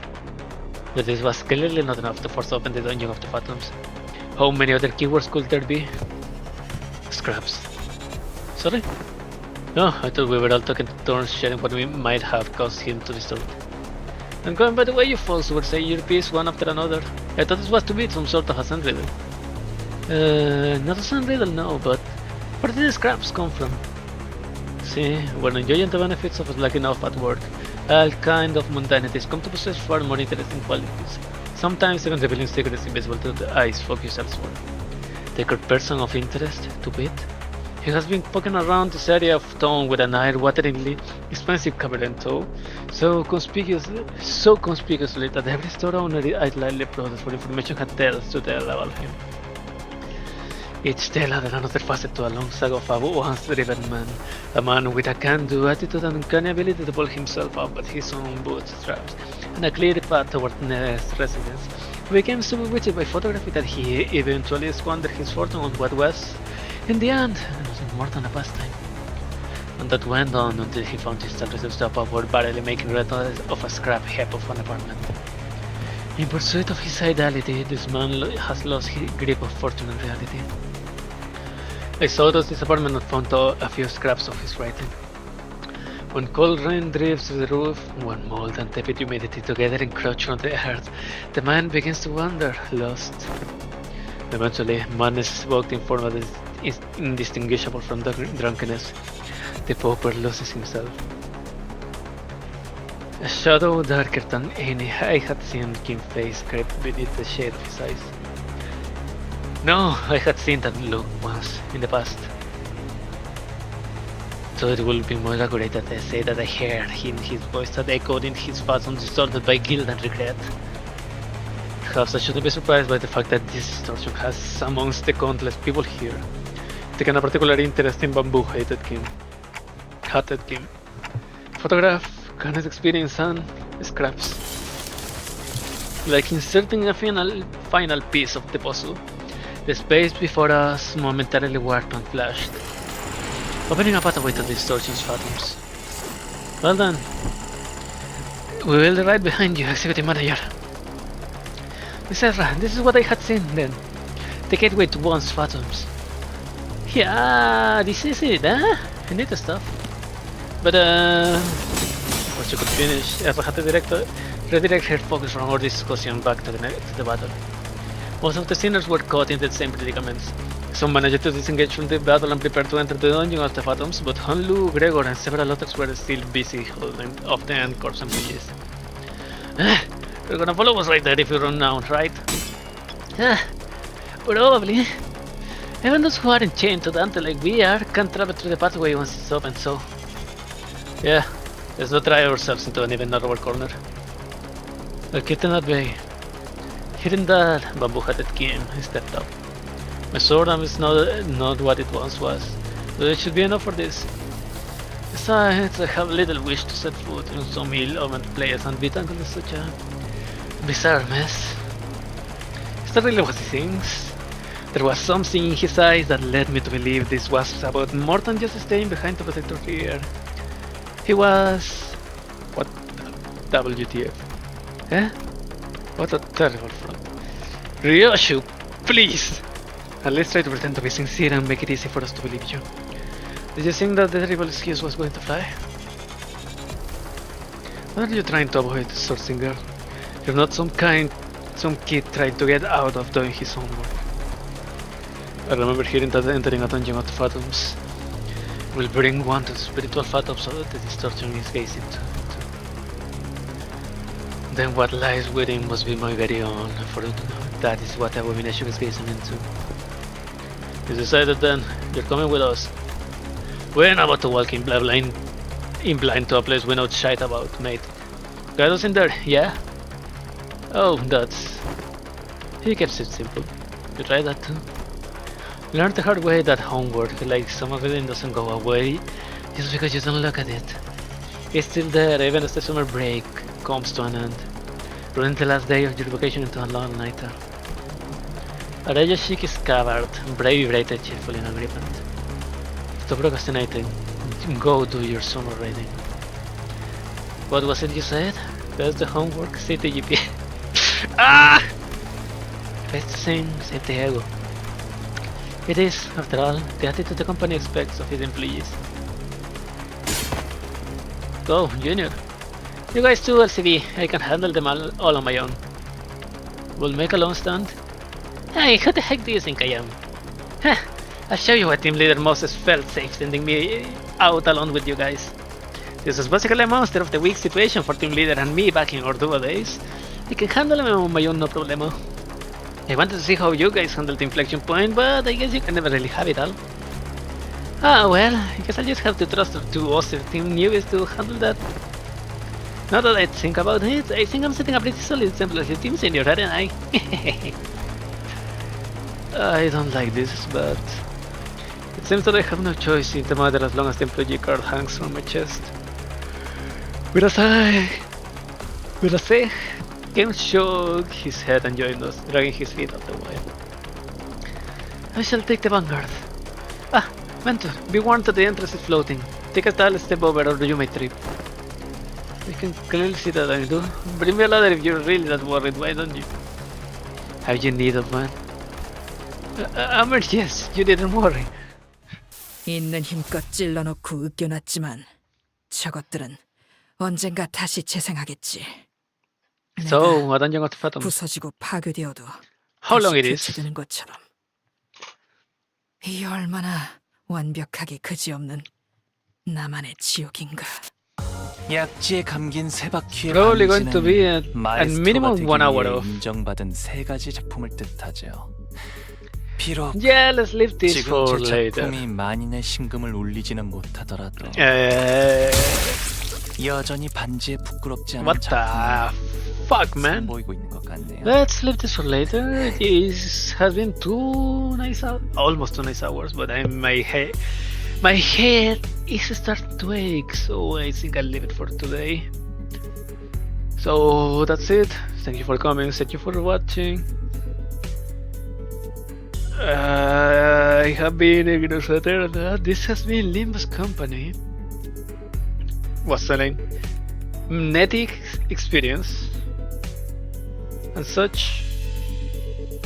But this was clearly not enough to force open the Dungeon of the Phantoms. How many other keywords could there be? Scraps. Sorry? No, I thought we were all talking to turns, sharing what we might have caused him to distort. And going by the way you folks were saying your piece one after another, I thought this was to be some sort of a sand riddle. Not a some riddle, no, but where did the scraps come from? See, when enjoying the benefits of slacking off at work, all kind of mundanities come to possess far more interesting qualities. Sometimes even revealing secrets invisible to the eyes focus elsewhere. The good person of interest, to wit, he has been poking around this area of town with an eye-wateringly expensive cabaret tow, so conspicuously that every store owner I'd lightly processed for information had tales to tell about him. Each tale added another facet to a long saga of a once-driven man, a man with a can-do attitude and uncanny ability to pull himself up at his own bootstraps, and a clear path toward Nest's residence. He became so bewitched by photography that he eventually squandered his fortune on what was, in the end, nothing more than a pastime. And that went on until he found himself reduced to a upward barely making rentals of a scrap heap of an apartment. In pursuit of his ideality, this man has lost his grip of fortune and reality. I saw this apartment and found a few scraps of his writing. When cold rain drifts through the roof, when mold and tepid humidity together encroach on the earth, the man begins to wander, lost. Eventually, madness is evoked in form that is indistinguishable from drunkenness. The pauper loses himself. A shadow darker than any I had seen Kim face crept beneath the shade of his eyes. No, I had seen that look once, in the past. So it will be more accurate that I say that I heard in his voice that echoed in his fathom distorted by guilt and regret. Perhaps I shouldn't be surprised by the fact that this distortion has amongst the countless people here taken a particular interest in Bamboo-hatted Kim. Photograph, Mnematic Experience and scraps. Like inserting a final piece of the puzzle, the space before us momentarily warped and flashed, opening a pathway to the distortion's fathoms. Well done. We will be right behind you, Executive Manager. Miss Ezra, this is what I had seen then. The gateway to one's fathoms. Yeah, this is it, huh? Neat stuff. But once you could finish, Ezra had to redirect her focus from our discussion back to the battle. Most of the sinners were caught in the same predicaments. Some managed to disengage from the battle and prepare to enter the dungeon of the Phantoms, but Hanlu, Gregor, and several others were still busy holding off the End Corps employees. You're gonna follow us right there if you run now, right? Probably. Even those who aren't chained to Dante like we are can't travel through the pathway once it's open, so... yeah, let's not drive ourselves into an even narrower corner. I'll keep them at bay. Hearing that, Bamboo-hatted Kim stepped up. My sword arm is not what it once was, but it should be enough for this. Besides, I have little wish to set foot in some ill-omened place and be tangled in such a bizarre mess. Is that really what he thinks? There was something in his eyes that led me to believe this was about more than just staying behind to protect her here. He was... what WTF? Eh? What a terrible front. Ryoshu, please! At least try to pretend to be sincere and make it easy for us to believe you. Did you think that the terrible excuse was going to fly? What are you trying to avoid, Sorcinger? You're not some kid trying to get out of doing his own work. I remember hearing that entering a dungeon of the Phantoms will bring one to the spiritual Phantoms so that the distortion is gazing into. Then what lies within must be my very own, for that is what abomination is gazing into. You decided then, you're coming with us. We're not about to walk in blind to a place we know shite about, mate. Guide us in there, yeah? Oh, that's... he keeps it simple. You try that too? Learn the hard way that homework, like some of it, doesn't go away just because you don't look at it. It's still there even as the summer break comes to an end, ruining the last day of your vacation into a long nighter. Araya shook his scabbard, vibrated cheerfully in agreement. Stop procrastinating. Go do your summer reading. What was it you said? That's the homework, save the GP. Ah! Best thing, save the ego. It is, after all, the attitude the company expects of its employees. Go, Junior. You guys too, LCD. I can handle them all on my own. We'll make a long stand. Hey, who the heck do you think I am? Huh, I'll show you what Team Leader Moses felt safe sending me out alone with you guys. This was basically a monster of the week situation for Team Leader and me back in Orduba days. I can handle him on my own, no problemo. I wanted to see how you guys handled Inflection Point, but I guess you can never really have it all. Ah well, I guess I'll just have to trust the two Oster team newbies to handle that. Now that I think about it, I think I'm setting a pretty solid example of your team senior, aren't I? I don't like this, but it seems that I have no choice in the matter as long as the employee card hangs from my chest. With a sigh, Kim shook his head and joined us, dragging his feet out the way. I shall take the vanguard. Ah, Mentor, be warned that the entrance is floating. Take a tall step over or you may trip. I can clearly see that I do. Bring me a ladder if you're really that worried, why don't you? Have you need of one? Amber, yes, you didn't worry. 있는 힘껏 찔러놓고 으껴놨지만 저것들은 언젠가 다시 재생하겠지. So, what dungeon got to Fathom? 부서지고 파괴되어도 How long it 다시 is? 교체되는 것처럼. 이 얼마나 완벽하게 그지없는 나만의 지옥인가. 약지에 감긴 세 바퀴의 Probably going to be at minimum 1 hour 위해 off. 인정받은 세 가지 제품을 뜻하죠. 비록 Yeah, let's leave this 지금 for 제 later. 작품이 만인의 심금을 울리지는 못하더라도 여전히 반지에 부끄럽지 않은 What the fuck, man? 보이고 있는 것 같네요. Let's leave this for later. This has been 2 nice hours, almost 2 nice hours, but my head is starting to ache, so I think I'll leave it for today. So that's it. Thank you for coming. Thank you for watching. I have been Ignorous Eternal. This has been Limbus Company. What's the name? Mnematic Experience. And such.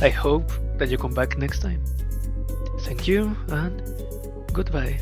I hope that you come back next time. Thank you and goodbye.